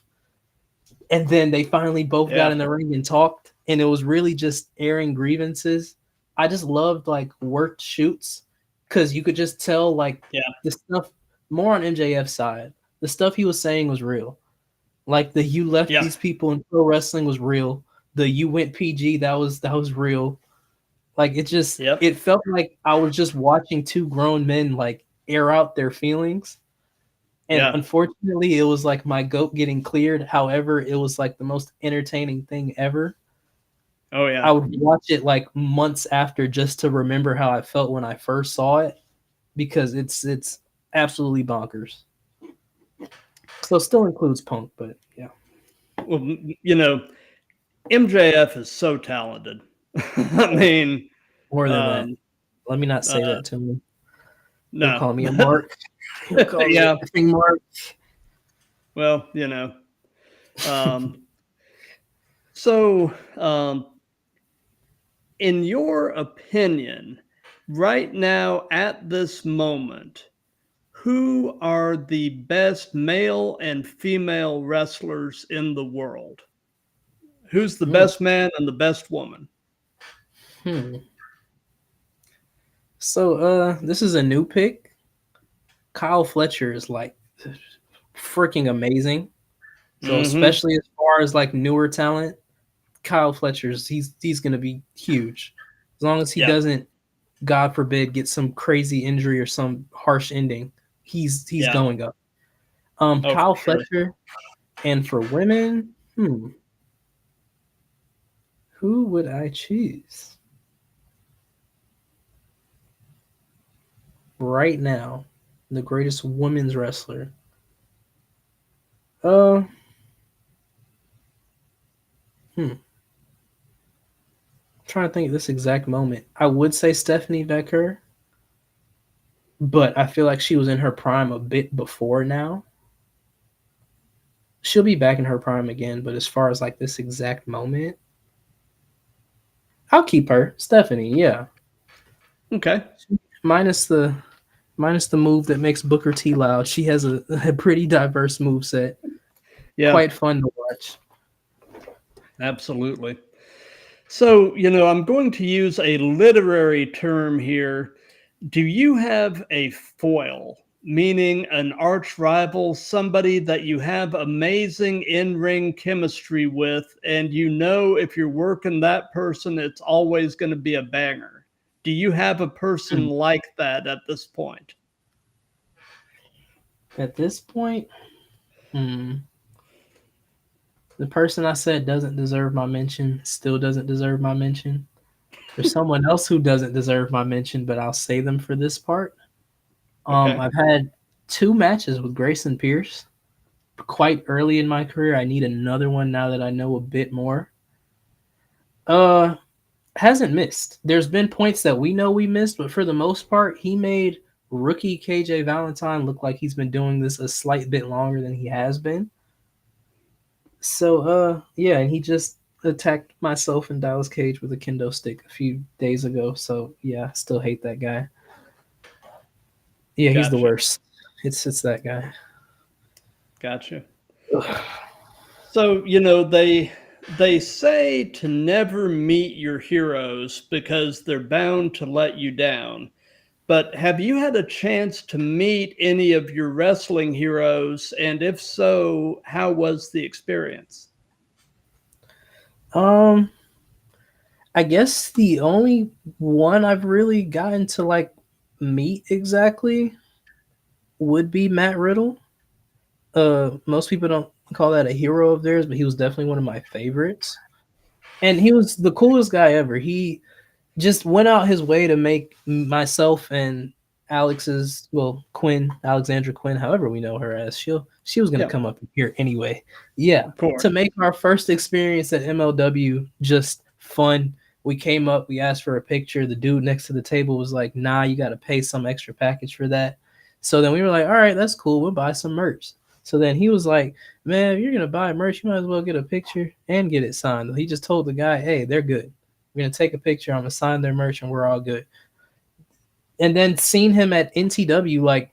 Speaker 4: and then they finally both got in the ring and talked, and it was really just airing grievances. I just loved like worked shoots because you could just tell like the stuff more on MJF's side. The stuff he was saying was real. Like the you left these people in pro wrestling was real. The you went PG that was real. Like it just it felt like I was just watching two grown men like air out their feelings. And unfortunately, it was like my goat getting cleared. However, it was like the most entertaining thing ever.
Speaker 3: Oh yeah.
Speaker 4: I would watch it like months after just to remember how I felt when I first saw it because it's absolutely bonkers. So it still includes Punk, but yeah.
Speaker 3: Well, MJF is so talented. I mean,
Speaker 4: more than that. Let me not say that to him.
Speaker 3: No.
Speaker 4: He'll call me a mark. He'll call me a mark.
Speaker 3: Well, so in your opinion, right now at this moment, who are the best male and female wrestlers in the world? Who's the best man and the best woman?
Speaker 4: So this is a new pick. Kyle Fletcher is like freaking amazing. So especially as far as like newer talent, Kyle Fletcher's he's gonna be huge. As long as he doesn't, God forbid, get some crazy injury or some harsh ending, he's going up. Kyle Fletcher, and for women, who would I choose? Right now, the greatest women's wrestler. Trying to think of this exact moment. I would say Stephanie Becker, but I feel like she was in her prime a bit before now. She'll be back in her prime again, but as far as like this exact moment, I'll keep her. Stephanie, yeah.
Speaker 3: Okay.
Speaker 4: Minus the move that makes Booker T loud. She has a pretty diverse moveset. Yeah. Quite fun to watch.
Speaker 3: Absolutely. So, I'm going to use a literary term here. Do you have a foil, meaning an arch rival, somebody that you have amazing in-ring chemistry with, and if you're working that person, it's always going to be a banger? Do you have a person like that at this point?
Speaker 4: At this point, the person I said doesn't deserve my mention still doesn't deserve my mention. There's someone else who doesn't deserve my mention, but I'll say them for this part. Okay. I've had 2 matches with Grayson Pierce quite early in my career. I need another one now that I know a bit more. Hasn't missed. There's been points that we know we missed, but for the most part, he made rookie KJ Valentine look like he's been doing this a slight bit longer than he has been. So, and he just attacked myself and Dallas Cage with a kendo stick a few days ago. So, yeah, I still hate that guy. Yeah, he's the worst. It's that guy.
Speaker 3: Gotcha. So, they say to never meet your heroes because they're bound to let you down. But have you had a chance to meet any of your wrestling heroes? And if so, how was the experience?
Speaker 4: Um, I guess the only one I've really gotten to like meet exactly would be Matt Riddle. Most people don't call that a hero of theirs, but he was definitely one of my favorites. And he was the coolest guy ever. He just went out his way to make myself and Quinn, Alexandra Quinn, however we know her as, she was gonna
Speaker 3: Yeah,
Speaker 4: come up here anyway. Yeah,
Speaker 3: of course.
Speaker 4: to make our first experience at MLW just fun. We came up, we asked for a picture. The dude next to the table was like, "Nah, you got to pay some extra package for that." So then we were like, "All right, that's cool. We'll buy some merch." So then he was like, "Man, if you're gonna buy merch, you might as well get a picture and get it signed." He just told the guy, "Hey, they're good. We're gonna take a picture. I'm gonna sign their merch, and we're all good." And then seen him at NTW like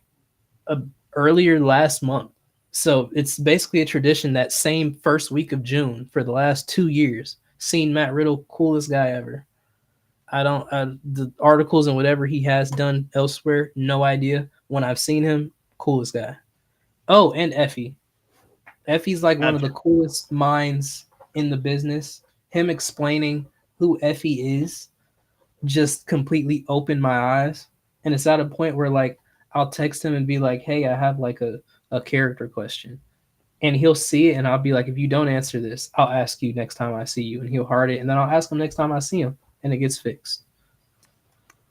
Speaker 4: earlier last month. So it's basically a tradition that same first week of June for the last 2 years. Seen Matt Riddle, coolest guy ever. The articles and whatever he has done elsewhere, no idea. When I've seen him, coolest guy. Oh, and Effie. Effie's like one of the
Speaker 3: Gotcha.
Speaker 4: coolest minds in the business. Him explaining who Effie is just completely opened my eyes. And it's at a point where like I'll text him and be like, "Hey, I have like a character question." And he'll see it and I'll be like, "If you don't answer this, I'll ask you next time I see you." And he'll heart it and then I'll ask him next time I see him and it gets fixed.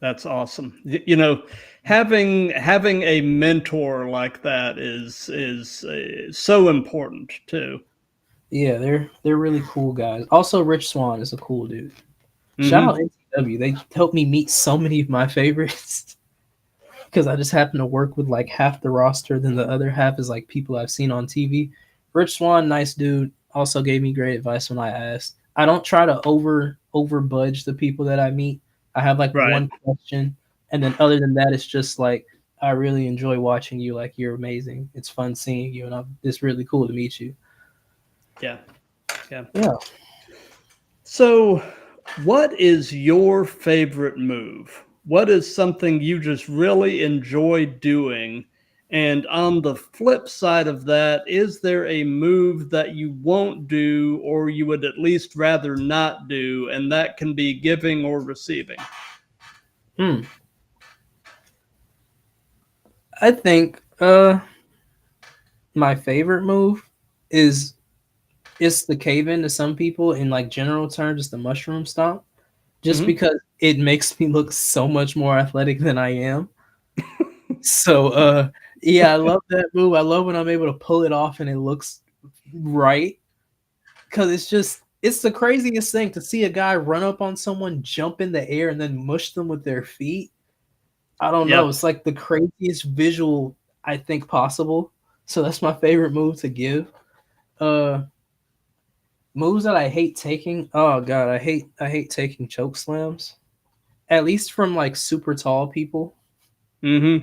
Speaker 3: That's awesome. Having a mentor like that is so important too.
Speaker 4: Yeah, they're really cool guys. Also, Rich Swan is a cool dude. Shout out
Speaker 3: Hmm.
Speaker 4: NTW. They helped me meet so many of my favorites because I just happen to work with like half the roster, then the other half is like people I've seen on TV. Rich Swan, nice dude, also gave me great advice when I asked. I don't try to over budge the people that I meet. I have like
Speaker 3: Right.
Speaker 4: one question, and then other than that, it's just like I really enjoy watching you. Like you're amazing. It's fun seeing you, and it's really cool to meet you.
Speaker 3: Yeah. Yeah.
Speaker 4: Yeah.
Speaker 3: So, what is your favorite move? What is something you just really enjoy doing? And on the flip side of that, is there a move that you won't do or you would at least rather not do? And that can be giving or receiving.
Speaker 4: Hmm. I think my favorite move is it's the cave in to some people in like general terms, it's the mushroom stomp. Just
Speaker 3: Hmm.
Speaker 4: because it makes me look so much more athletic than I am. So yeah, I love that move. I love when I'm able to pull it off and it looks right. Cause it's the craziest thing to see a guy run up on someone, jump in the air, and then mush them with their feet. I don't know.
Speaker 3: Yep.
Speaker 4: It's like the craziest visual I think possible. So that's my favorite move to give. Uh Moves that I hate taking. Oh god, I hate taking choke slams. At least from like super tall people.
Speaker 3: Hmm.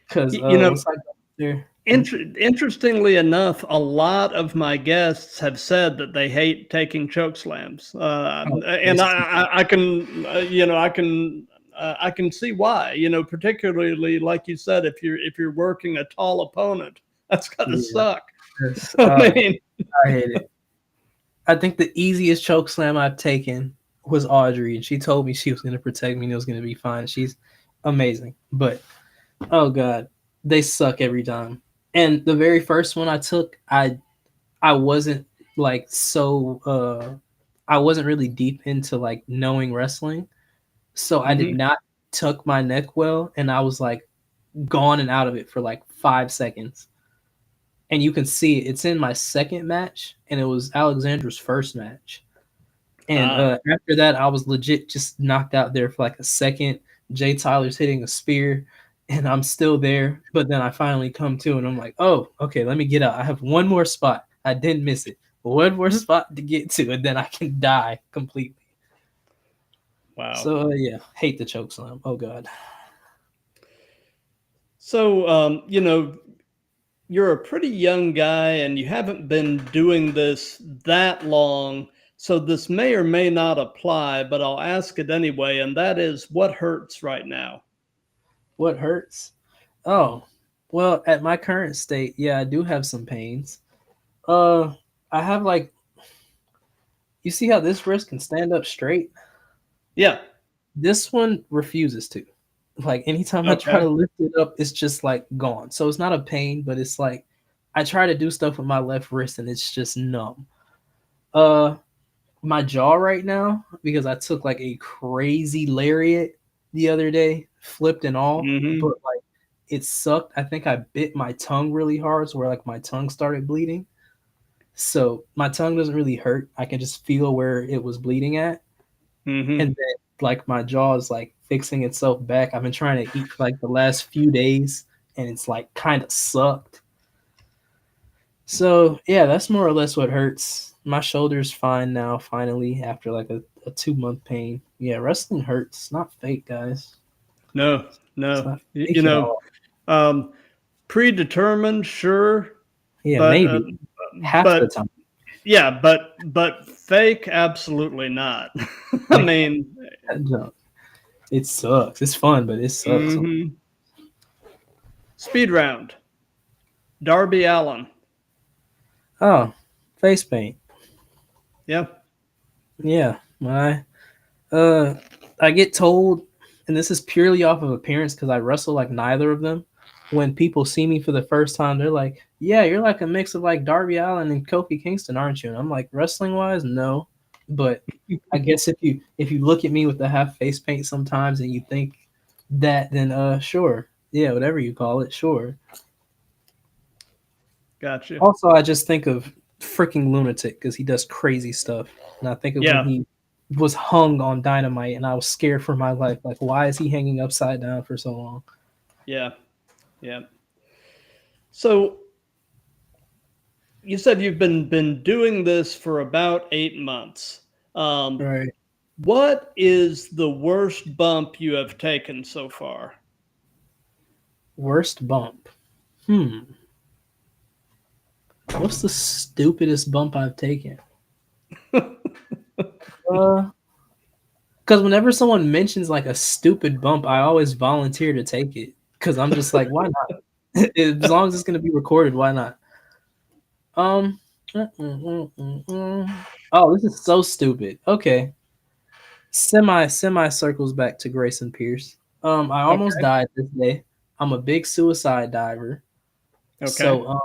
Speaker 4: Because
Speaker 3: You know,
Speaker 4: once I got there,
Speaker 3: interestingly enough, a lot of my guests have said that they hate taking choke slams,
Speaker 4: oh,
Speaker 3: and
Speaker 4: it's
Speaker 3: I can, I can see why. Particularly like you said, if you're working a tall opponent, that's gotta
Speaker 4: yeah,
Speaker 3: suck.
Speaker 4: it's,
Speaker 3: I mean,
Speaker 4: I hate it. I think the easiest choke slam I've taken was Audrey, and she told me she was going to protect me and it was going to be fine. She's amazing, but oh god, they suck every time. And the very first one I took, I wasn't like so I wasn't really deep into like knowing wrestling, so I did
Speaker 3: mhm.
Speaker 4: not tuck my neck well, and I was like gone and out of it for like 5 seconds. And you can see it. It's in my second match, and it was Alexandra's first match. And
Speaker 3: Ah,
Speaker 4: after that, I was legit just knocked out there for like a second. Jay Tyler's hitting a spear, and I'm still there. But then I finally come to, and I'm like, oh, okay, let me get out. I have one more spot. I didn't miss it. One more spot to get to, and then I can die completely.
Speaker 3: wow.
Speaker 4: So yeah, hate the choke slam. Oh god.
Speaker 3: So, you're a pretty young guy and you haven't been doing this that long. So this may or may not apply, but I'll ask it anyway. And that is, what hurts right now?
Speaker 4: What hurts? Oh, well, at my current state, yeah, I do have some pains. Uh, I have like You see how this wrist can stand up straight?
Speaker 3: Yeah.
Speaker 4: This one refuses to. Like anytime I try
Speaker 3: Okay.
Speaker 4: to lift it up, it's just like gone. So it's not a pain, but it's like I try to do stuff with my left wrist and it's just numb. My jaw right now, because I took like a crazy lariat the other day, flipped and all,
Speaker 3: Mm-hmm.
Speaker 4: but like it sucked. I think I bit my tongue really hard, so where like my tongue started bleeding. So my tongue doesn't really hurt. I can just feel where it was bleeding at.
Speaker 3: Mm-hmm.
Speaker 4: And then like my jaw is like fixing itself back. I've been trying to eat for like the last few days and it's like kind of sucked. So yeah, that's more or less what hurts. My shoulder's fine now, finally, after like a 2 month pain. Yeah, wrestling hurts. It's not fake, guys.
Speaker 3: No,
Speaker 4: It's
Speaker 3: no.
Speaker 4: not
Speaker 3: You
Speaker 4: fake at
Speaker 3: know,
Speaker 4: all.
Speaker 3: um, predetermined, sure,
Speaker 4: Yeah,
Speaker 3: but
Speaker 4: maybe half the
Speaker 3: but
Speaker 4: time.
Speaker 3: yeah, but fake, absolutely not. I
Speaker 4: Like,
Speaker 3: mean,
Speaker 4: no, it sucks. It's fun, but it sucks.
Speaker 3: mm-hmm. Speed round. Darby Allen.
Speaker 4: Oh, face paint.
Speaker 3: Yeah.
Speaker 4: Yeah, uh, I get told, and this is purely off of appearance because I wrestle like neither of them. When people see me for the first time, they're like, "Yeah, you're like a mix of like Darby Allin and Kofi Kingston, aren't you?" And I'm like, "Wrestling wise, no, but I guess if you look at me with the half face paint sometimes and you think that, then sure, yeah, whatever you call it, sure."
Speaker 3: Gotcha.
Speaker 4: Also, I just think of freaking lunatic because he does crazy stuff, and I think of when
Speaker 3: Yeah.
Speaker 4: he was hung on dynamite, and I was scared for my life. Like, why is he hanging upside down for so long?
Speaker 3: Yeah. Yeah. So you said you've been doing this for about 8 months.
Speaker 4: Right.
Speaker 3: What is the worst bump you have taken so far?
Speaker 4: Worst bump. What's the stupidest bump I've taken? Uh, because whenever someone mentions like a stupid bump, I always volunteer to take it. Because I'm just like, why not? As long as it's gonna be recorded, why not? Um. Oh, this is so stupid. Okay. Semi circles back to Grayson Pierce. I almost
Speaker 3: Okay.
Speaker 4: died this day. I'm a big suicide diver.
Speaker 3: Okay.
Speaker 4: So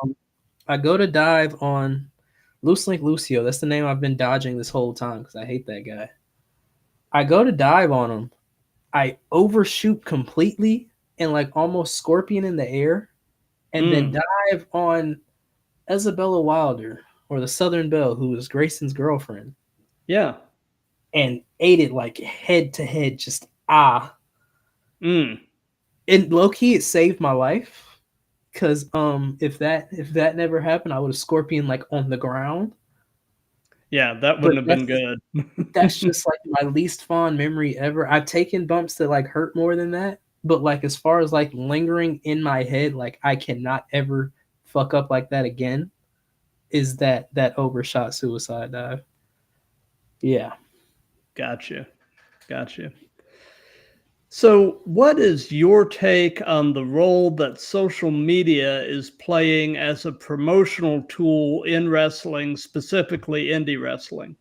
Speaker 4: I go to dive on Loose Link Lucio. That's the name I've been dodging this whole time because I hate that guy. I go to dive on him. I overshoot completely and like almost scorpion in the air, and then
Speaker 3: Mm.
Speaker 4: dive on Isabella Wilder or the Southern Belle, who is Grayson's girlfriend,
Speaker 3: Yeah.
Speaker 4: and ate it like head to head, just ah.
Speaker 3: Mm.
Speaker 4: And low key, it saved my life. Cause if that never happened, I would have scorpion like on the ground.
Speaker 3: Yeah, that
Speaker 4: But
Speaker 3: wouldn't have been good.
Speaker 4: that's just like my least fond memory ever. I've taken bumps that like hurt more than that, but like as far as like lingering in my head, like I cannot ever fuck up like that again. Is that overshot suicide dive? Yeah.
Speaker 3: Gotcha. Gotcha. So, what is your take on the role that social media is playing as a promotional tool in wrestling, specifically indie wrestling?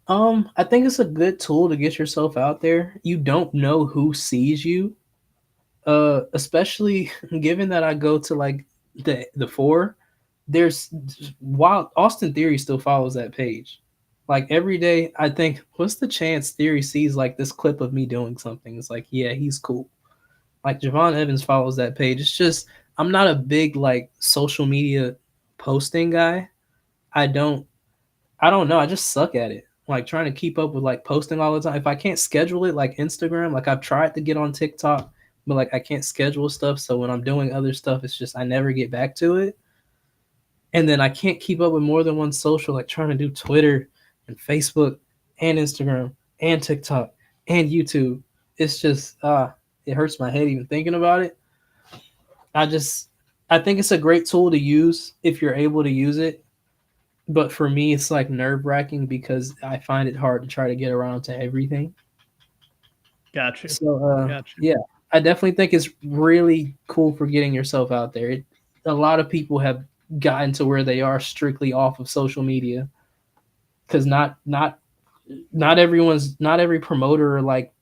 Speaker 4: I think it's a good tool to get yourself out there. You don't know who sees you. Especially given that I go to like the four, there's while Austin Theory still follows that page. Like every day, I think, what's the chance Theory sees like this clip of me doing something? It's like, yeah, he's cool. Like Javon Evans follows that page. It's just I'm not a big like social media posting guy. I don't I don't know. I just suck at it. Like trying to keep up with like posting all the time. If I can't schedule it like Instagram, like I've tried to get on TikTok, but like I can't schedule stuff. So when I'm doing other stuff, it's just I never get back to it. And then I can't keep up with more than one social, like trying to do Twitter and Facebook and Instagram and TikTok and YouTube. It's just it hurts my head even thinking about it. I just I think it's a great tool to use if you're able to use it. But for me, it's like nerve wracking because I find it hard to try to get around to everything.
Speaker 3: Gotcha.
Speaker 4: So,
Speaker 3: Gotcha.
Speaker 4: yeah, I definitely think it's really cool for getting yourself out there. A lot of people have gotten to where they are strictly off of social media. because not every promoter or like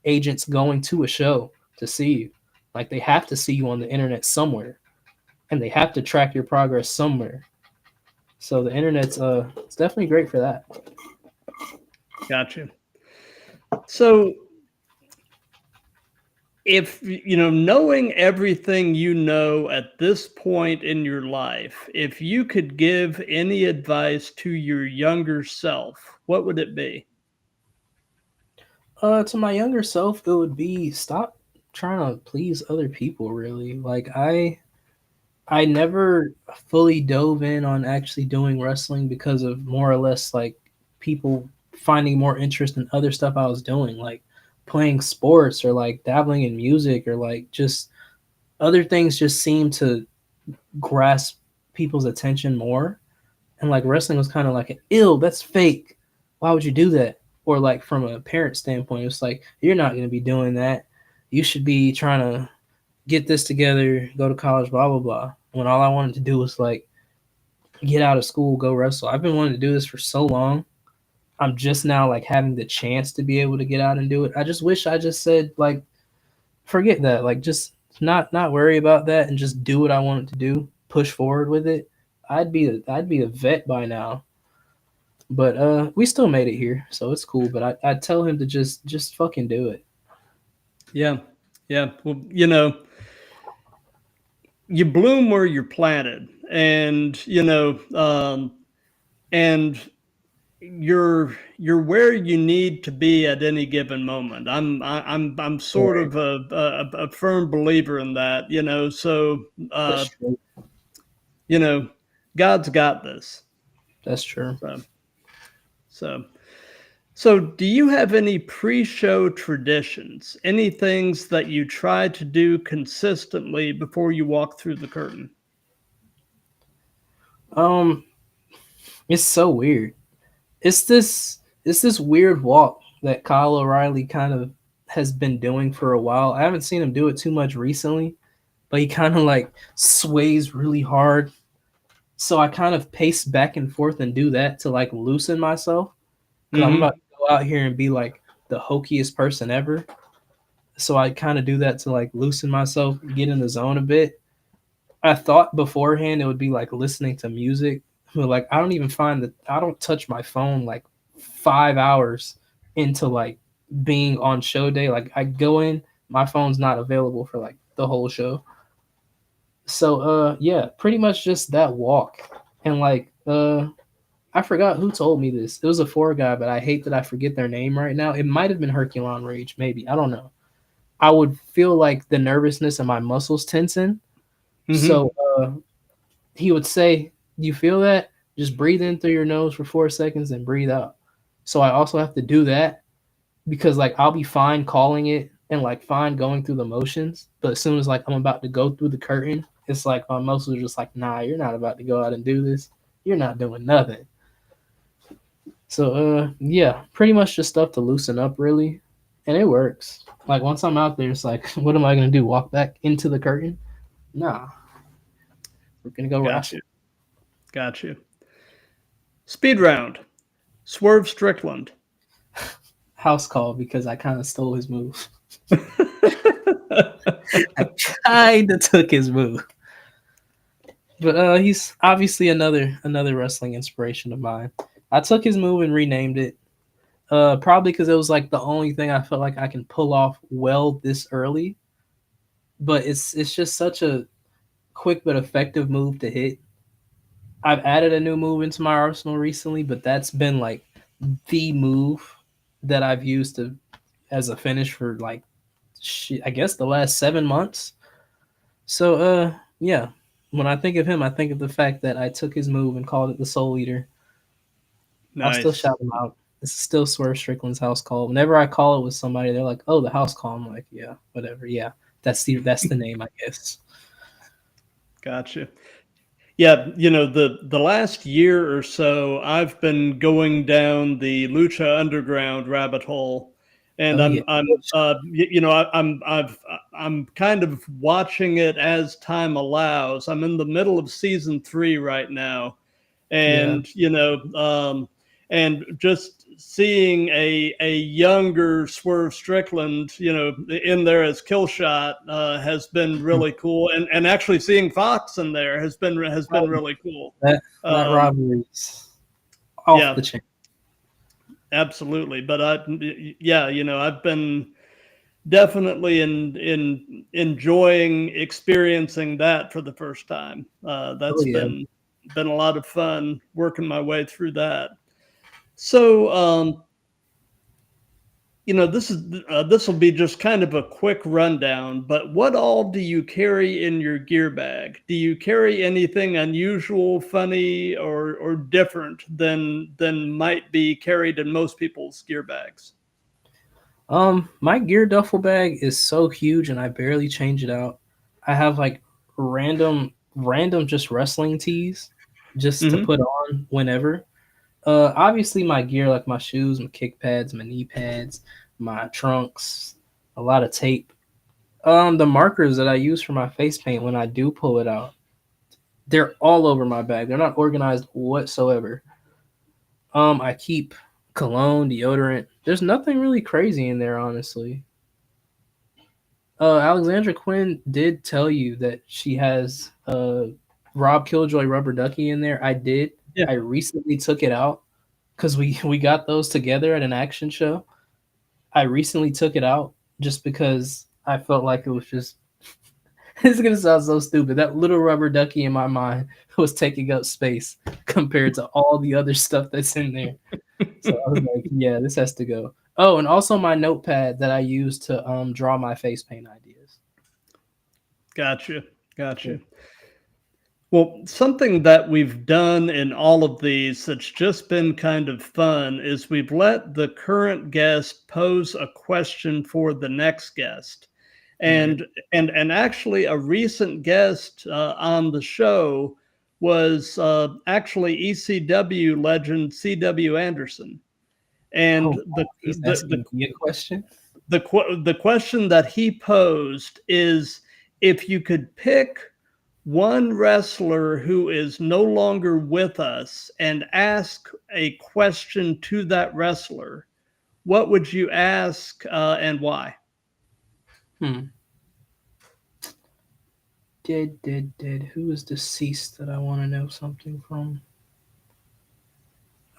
Speaker 4: agents going to a show to see you. Like they have to see you on the internet somewhere, and they have to track your progress somewhere. So the internet's it's definitely great for that.
Speaker 3: Gotcha. So if knowing everything you know at this point in your life, if you could give any advice to your younger self, what would it be?
Speaker 4: To my younger self, it would be stop trying to please other people. Really, like I never fully dove in on actually doing wrestling because of more or less like people finding more interest in other stuff I was doing, like playing sports or like dabbling in music or like just other things just seemed to grasp people's attention more. And like wrestling was kind of like, ew, that's fake. Why would you do that? Or like from a parent standpoint, it's like, you're not going to be doing that. You should be trying to get this together, go to college, blah, blah, blah. When all I wanted to do was like get out of school, go wrestle. I've been wanting to do this for so long. I'm just now like having the chance to be able to get out and do it. I just wish I just said like, forget that. Like just not worry about that and just do what I wanted to do. Push forward with it. I'd be a vet by now. But we still made it here, so it's cool. But I'd tell him to just fucking do it.
Speaker 3: Yeah. Well, you bloom where you're planted, and and you're where you need to be at any given moment. I'm sort
Speaker 4: Right.
Speaker 3: of a firm believer in that. So
Speaker 4: That's true.
Speaker 3: God's got this.
Speaker 4: That's true.
Speaker 3: So so so do you have any pre-show traditions? Any things that you try to do consistently before you walk through the curtain?
Speaker 4: Um, it's so weird. It's this weird walk that Kyle O'Reilly kind of has been doing for a while. I haven't seen him do it too much recently, but he kind of like sways really hard. So I kind of pace back and forth and do that to like loosen myself because I'm about
Speaker 3: Mm-hmm.
Speaker 4: to go out here and be like the hokiest person ever. So I kind of do that to like loosen myself, get in the zone a bit. I thought beforehand it would be like listening to music, but like I don't touch my phone like 5 hours into like being on show day. Like I go in, my phone's not available for like the whole show. So yeah, pretty much just that walk. And like I forgot who told me this. It was a four guy, but I hate that I forget their name right now. It might have been Herculon Rage, maybe. I don't know. I would feel like the nervousness in my muscles tensing.
Speaker 3: Mm-hmm.
Speaker 4: So he would say, "You feel that? Just breathe in through your nose for 4 seconds and breathe out." So I also have to do that because like I'll be fine calling it and like fine going through the motions, but as soon as like I'm about to go through the curtain, it's like my muscles are just like, "Nah, you're not about to go out and do this. You're not doing nothing." So yeah, pretty much just stuff to loosen up really, and it works. Like once I'm out there, it's like, what am I gonna do? Walk back into the curtain? Nah, we're gonna go
Speaker 3: Got
Speaker 4: wrestle.
Speaker 3: you. Got you. Speed round. Swerve Strickland.
Speaker 4: House call because I kind of stole his move. I kind of took his move, but he's obviously another wrestling inspiration of mine. I took his move and renamed it. Probably because it was like the only thing I felt like I can pull off well this early. But it's just such a quick but effective move to hit. I've added a new move into my arsenal recently, but that's been like the move that I've used to as a finish for like I guess the last 7 months. So yeah, when I think of him, I think of the fact that I took his move and called it the Soul Eater. I'll still
Speaker 3: Nice.
Speaker 4: shout him out. It's still Swerve Strickland's house call. Whenever I call it with somebody, they're like, "Oh, the house call." I'm like, "Yeah, whatever. Yeah, that's the name, I guess."
Speaker 3: Gotcha. Yeah, the last year or so, I've been going down the Lucha Underground rabbit hole, and
Speaker 4: Oh yeah,
Speaker 3: I'm kind of watching it as time allows. I'm in the middle of season 3 right now,
Speaker 4: yeah.
Speaker 3: and and just seeing a younger Swerve Strickland, in there as Killshot has been really cool, and actually seeing Fox in there has been really cool.
Speaker 4: That rivalry's off the chain.
Speaker 3: Absolutely. But I've been definitely enjoying experiencing that for the first time. That's been a lot of fun working my way through that. So, this will be just kind of a quick rundown, but what all do you carry in your gear bag? Do you carry anything unusual, funny, or different than might be carried in most people's gear bags?
Speaker 4: My gear duffel bag is so huge and I barely change it out. I have like random just wrestling tees just to put on whenever. Obviously my gear, like my shoes, my kick pads, my knee pads, my trunks, a lot of tape. The markers that I use for my face paint when I do pull it out, they're all over my bag. They're not organized whatsoever. I keep cologne, deodorant. There's nothing really crazy in there, honestly. Alexandra Quinn did tell you that she has Rob Killjoy rubber ducky in there. I did.
Speaker 3: Yeah.
Speaker 4: I recently took it out because we got those together at an action show. I recently took it out just because I felt like it was just it's gonna sound so stupid. That little rubber ducky in my mind was taking up space compared to all the other stuff that's in there. So I was like, yeah, this has to go. Oh, and also my notepad that I use to draw my face paint ideas.
Speaker 3: Gotcha.
Speaker 4: Yeah.
Speaker 3: Well, something that we've done in all of these that's just been kind of fun is we've let the current guest pose a question for the next guest. And actually a recent guest on the show was actually ECW legend CW Anderson. And
Speaker 4: he's asking me a question.
Speaker 3: the question that he posed is, if you could pick one wrestler who is no longer with us and ask a question to that wrestler, what would you ask and why?
Speaker 4: Who is deceased that I want to know something from?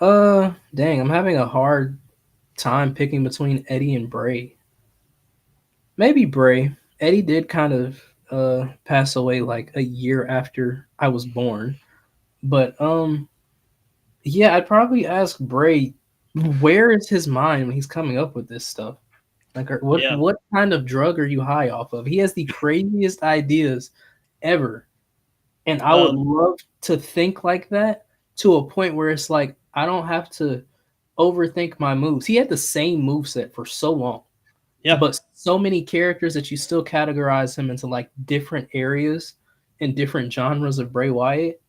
Speaker 4: Dang, I'm having a hard time picking between Eddie and Bray. Maybe Bray. Eddie did kind of pass away like a year after I was born. But yeah, I'd probably ask Bray, where is his mind when he's coming up with this stuff? Like, what kind of drug are you high off of? He has the craziest ideas ever. And I would love to think like that to a point where it's like, I don't have to overthink my moves. He had the same moveset for so long.
Speaker 3: Yeah.
Speaker 4: But so many characters that you still categorize him into like different areas and different genres of Bray Wyatt.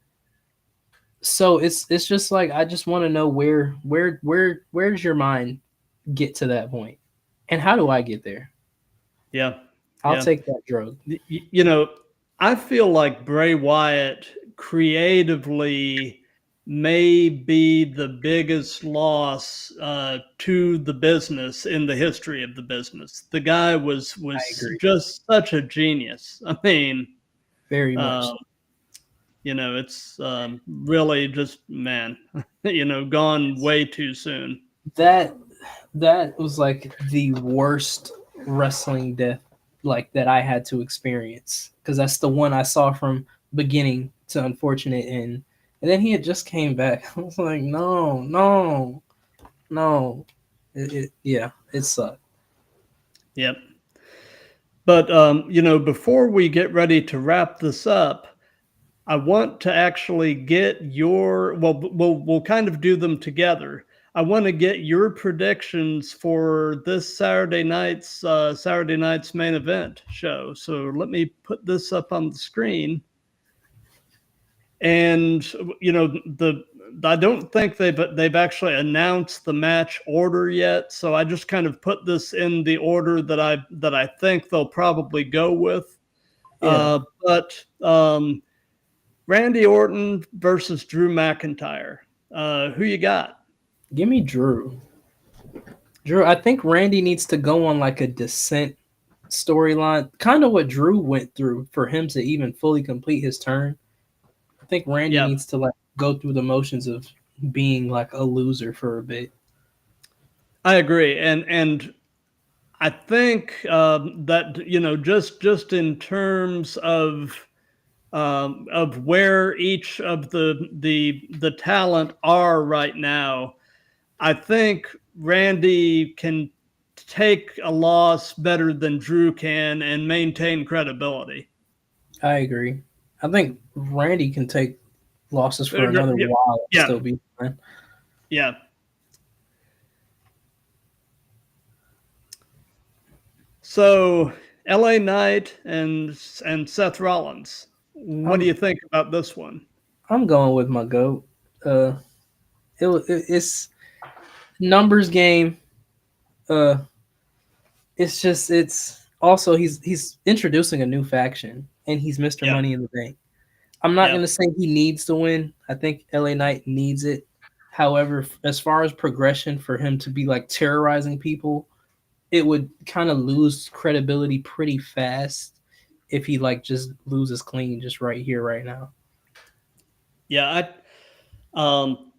Speaker 4: So it's just like, I just want to know where does your mind get to that point? And how do I get there?
Speaker 3: Yeah.
Speaker 4: I'll take that drug.
Speaker 3: I feel like Bray Wyatt creatively may be the biggest loss to the business in the history of the business. The guy was just such a genius. I mean,
Speaker 4: very much.
Speaker 3: It's really just, man, gone way too soon.
Speaker 4: That was like the worst wrestling death like that I had to experience, because that's the one I saw from beginning to unfortunate end. And then he had just came back. I was like, no. It sucked.
Speaker 3: Yep. But before we get ready to wrap this up, I want to actually get we'll kind of do them together. I want to get your predictions for this Saturday night's main event show. So let me put this up on the screen. And I don't think they've actually announced the match order yet. So I just kind of put this in the order that I think they'll probably go with.
Speaker 4: Yeah.
Speaker 3: Randy Orton versus Drew McIntyre. Who you got?
Speaker 4: Give me Drew. Drew, I think Randy needs to go on like a descent storyline, kind of what Drew went through for him to even fully complete his turn. I think Randy
Speaker 3: Yeah,
Speaker 4: needs to like go through the motions of being like a loser for a bit.
Speaker 3: I agree, and I think that just in terms of where each of the talent are right now, I think Randy can take a loss better than Drew can and maintain credibility.
Speaker 4: I agree. I think Randy can take losses for another while and
Speaker 3: Yeah,
Speaker 4: still be fine.
Speaker 3: yeah. So LA Knight and Seth Rollins. What do
Speaker 4: I'm
Speaker 3: you think about this one?
Speaker 4: I'm going with my goat. Uh, it's numbers game. Uh, it's also he's introducing a new faction and he's Mr.
Speaker 3: Yeah,
Speaker 4: Money in the Bank. I'm not
Speaker 3: yeah,
Speaker 4: gonna say he needs to win. I think LA Knight needs it. However, as far as progression for him to be like terrorizing people, it would kind of lose credibility pretty fast if he like just loses clean just right here, right now.
Speaker 3: yeah. Um,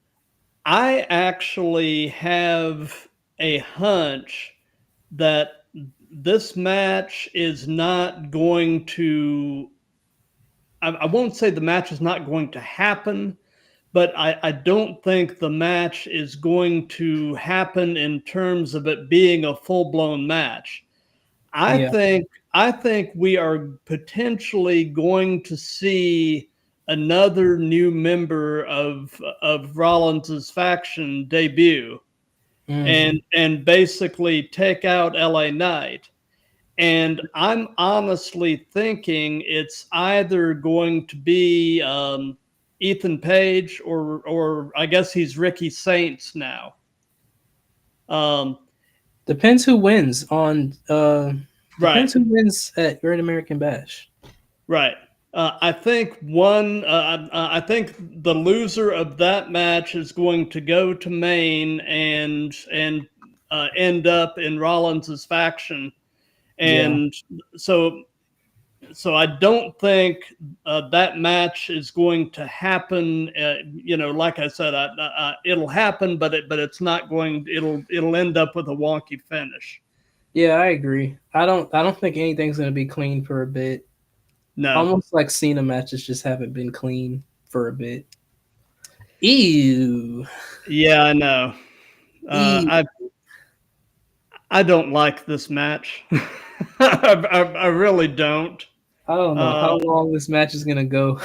Speaker 3: I actually have a hunch that this match is not going to. I won't say the match is not going to happen, but I don't think the match is going to happen in terms of it being a full blown match. I
Speaker 4: Yeah,
Speaker 3: think I think we are potentially going to see another new member of Rollins's faction debut
Speaker 4: hmm
Speaker 3: and basically take out LA Knight. And I'm honestly thinking it's either going to be Ethan Page or I guess he's Ricky Saints now. Um,
Speaker 4: depends who wins on.
Speaker 3: right.
Speaker 4: Depends who wins at Great American Bash.
Speaker 3: Right. I think one. I think the loser of that match is going to go to Maine and end up in Rollins's faction,
Speaker 4: Yeah,
Speaker 3: and so I don't think that match is going to happen. Like I said, it'll happen, but it's not going. It'll end up with a wonky finish.
Speaker 4: yeah, I agree. I don't think anything's gonna be clean for a bit.
Speaker 3: No.
Speaker 4: Almost like Cena matches just haven't been clean for a bit. Ew.
Speaker 3: Yeah, I know.
Speaker 4: Ew.
Speaker 3: I don't like this match. I really don't.
Speaker 4: I don't know
Speaker 3: Uh,
Speaker 4: how long this match is gonna go.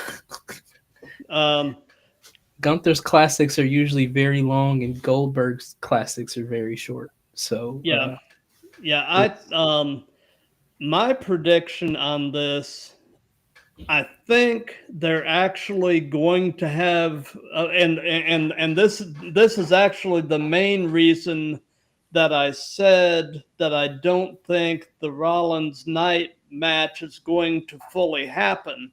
Speaker 3: um,
Speaker 4: Gunther's classics are usually very long, and Goldberg's classics are very short. So
Speaker 3: yeah, yeah.
Speaker 4: it's
Speaker 3: My prediction on this, I think they're actually going to have, and this is actually the main reason that I said that I don't think the Rollins Knight match is going to fully happen.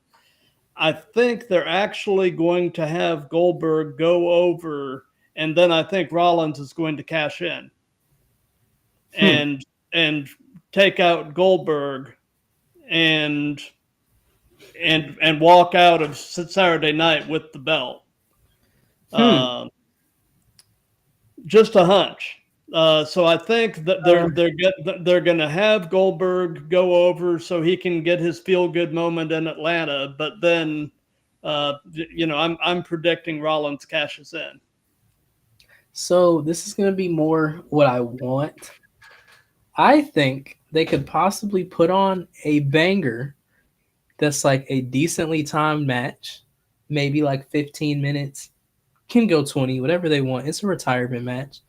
Speaker 3: I think they're actually going to have Goldberg go over, and then I think Rollins is going to cash in
Speaker 4: hmm,
Speaker 3: and and take out Goldberg and and walk out of Saturday night with the belt.
Speaker 4: hmm.
Speaker 3: Um, just a hunch. So I think that
Speaker 4: Uh,
Speaker 3: they're going to have Goldberg go over so he can get his feel good moment in Atlanta, but then I'm predicting Rollins cashes in.
Speaker 4: so this is gonna be more what I want. I think they could possibly put on a banger that's like a decently timed match, maybe like 15 minutes, can go 20, whatever they want. It's a retirement match.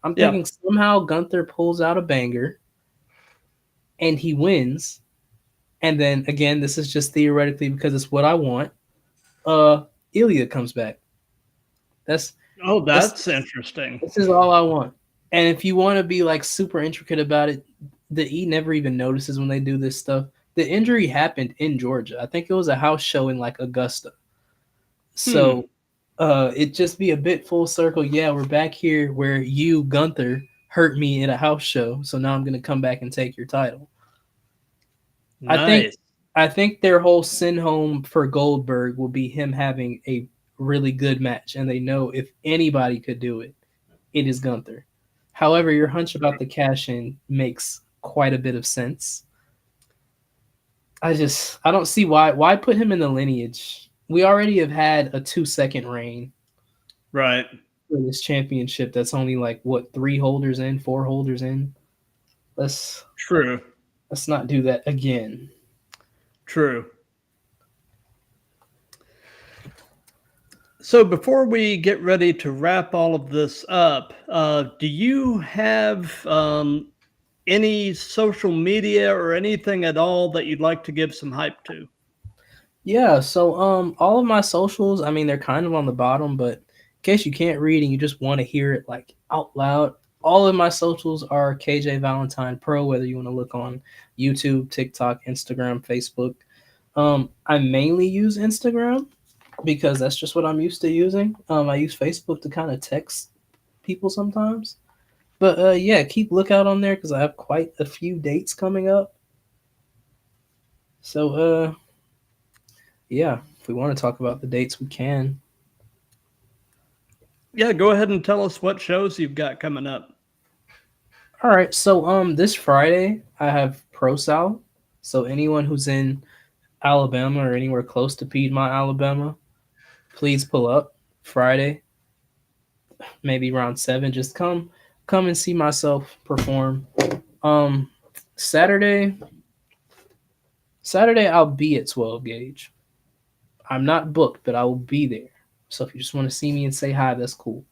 Speaker 4: I'm
Speaker 3: Yeah,
Speaker 4: thinking somehow Gunther pulls out a banger and he wins. And then again, this is just theoretically because it's what I want. Ilya comes back. That's
Speaker 3: oh,
Speaker 4: that's
Speaker 3: that's interesting.
Speaker 4: this is all I want. And if you want to be like super intricate about it, the E never even notices when they do this stuff. The injury happened in Georgia. I think it was a house show in like Augusta.
Speaker 3: Hmm.
Speaker 4: So it just be a bit full circle. Yeah, we're back here where you, Gunther, hurt me at a house show, so now I'm gonna come back and take your title. I think
Speaker 3: Nice.
Speaker 4: I think their whole sin home for Goldberg will be him having a really good match, and they know if anybody could do it, it is Gunther. However, your hunch about the cash in makes quite a bit of sense. I don't see why put him in the lineage. We already have had a 2 second reign
Speaker 3: Right.
Speaker 4: for this championship that's only like what 3 holders in, 4 holders in. Let's
Speaker 3: True.
Speaker 4: let's not do that again.
Speaker 3: True. So before we get ready to wrap all of this up, do you have any social media or anything at all that you'd like to give some hype to?
Speaker 4: Yeah, so all of my socials, I mean they're kind of on the bottom, but in case you can't read and you just want to hear it like out loud, all of my socials are KJ Valentine Pro, whether you want to look on YouTube, TikTok, Instagram, Facebook. I mainly use Instagram because that's just what I'm used to using. I use Facebook to kind of text people sometimes. But yeah, keep lookout on there because I have quite a few dates coming up. So yeah, if we want to talk about the dates, we can.
Speaker 3: Yeah, go ahead and tell us what shows you've got coming up.
Speaker 4: All right, so this Friday I have Pro Sal. So anyone who's in Alabama or anywhere close to Piedmont, Alabama, please pull up Friday, maybe around 7. Just come and see myself perform. Um Saturday I'll be at 12 gauge. I'm not booked, but I will be there. So if you just want to see me and say hi, that's cool.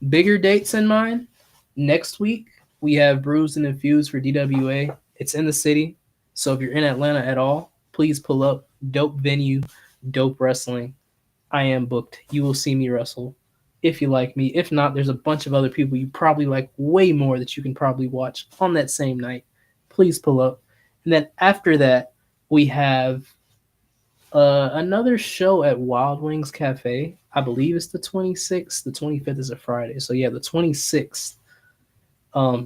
Speaker 4: Bigger dates in mind. Next week we have Bruised and Infused for DWA. It's in the city. So if you're in Atlanta at all, please pull up. Dope venue, dope wrestling. I am booked. You will see me wrestle if you like me. If not, there's a bunch of other people you probably like way more that you can probably watch on that same night. Please pull up. And then after that, we have another show at Wild Wings Cafe. I believe it's the 26th. The 25th is a Friday. So yeah, the 26th.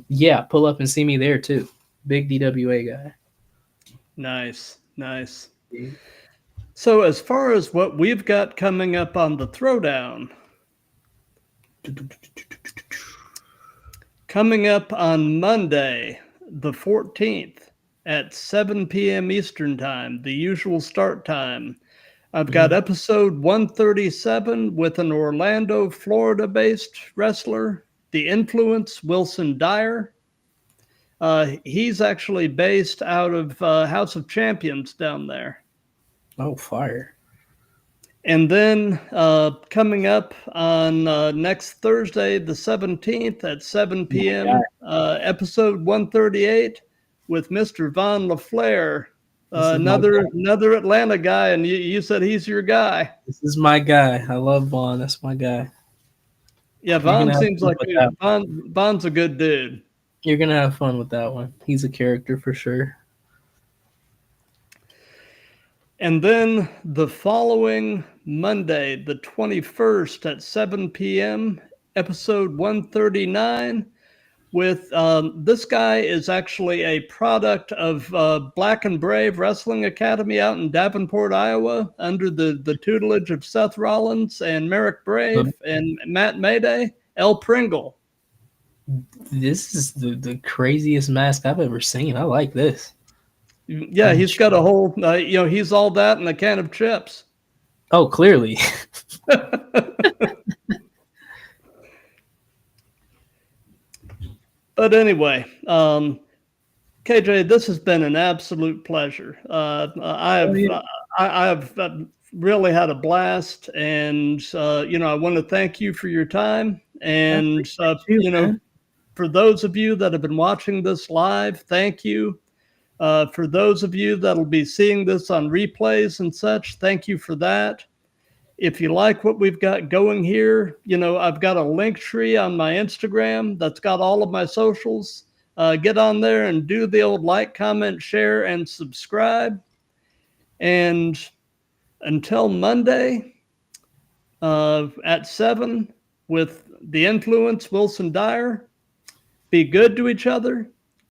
Speaker 4: Yeah, pull up and see me there too. Big DWA guy.
Speaker 3: Nice, nice. So as far as what we've got coming up on the Throwdown, coming up on Monday, the 14th at 7 p.m. Eastern Time, the usual start time. I've got episode 137 with an Orlando, Florida-based wrestler, The Influence, Wilson Dyer. He's actually based out of House of Champions down there.
Speaker 4: Oh, fire.
Speaker 3: And then coming up on next Thursday, the 17th at 7 p.m., episode 138 with Mr. Von LaFleur, another Atlanta guy, and you said he's your guy.
Speaker 4: This is my guy. I love Vaughn. That's my guy.
Speaker 3: Yeah, Von seems like Von's a good dude.
Speaker 4: You're going to have fun with that one. He's a character for sure.
Speaker 3: And then the following Monday, the 21st at 7 p.m., episode 139 with this guy is actually a product of Black and Brave Wrestling Academy out in Davenport, Iowa, under the tutelage of Seth Rollins and Merrick Brave and Matt Mayday, El Pringle.
Speaker 4: This is the craziest mask I've ever seen. I like this.
Speaker 3: Yeah, he's got a whole, he's all that and a can of chips.
Speaker 4: Oh, clearly.
Speaker 3: But anyway, KJ, this has been an absolute pleasure. I have really had a blast, and I want to thank you for your time. And for those of you that have been watching this live, thank you. For those of you that'll be seeing this on replays and such, thank you for that. If you like what we've got going here, I've got a link tree on my Instagram that's got all of my socials. Get on there and do the old like, comment, share, and subscribe. And until Monday, At 7, with the influence, Wilson Dyer. Be good to each other.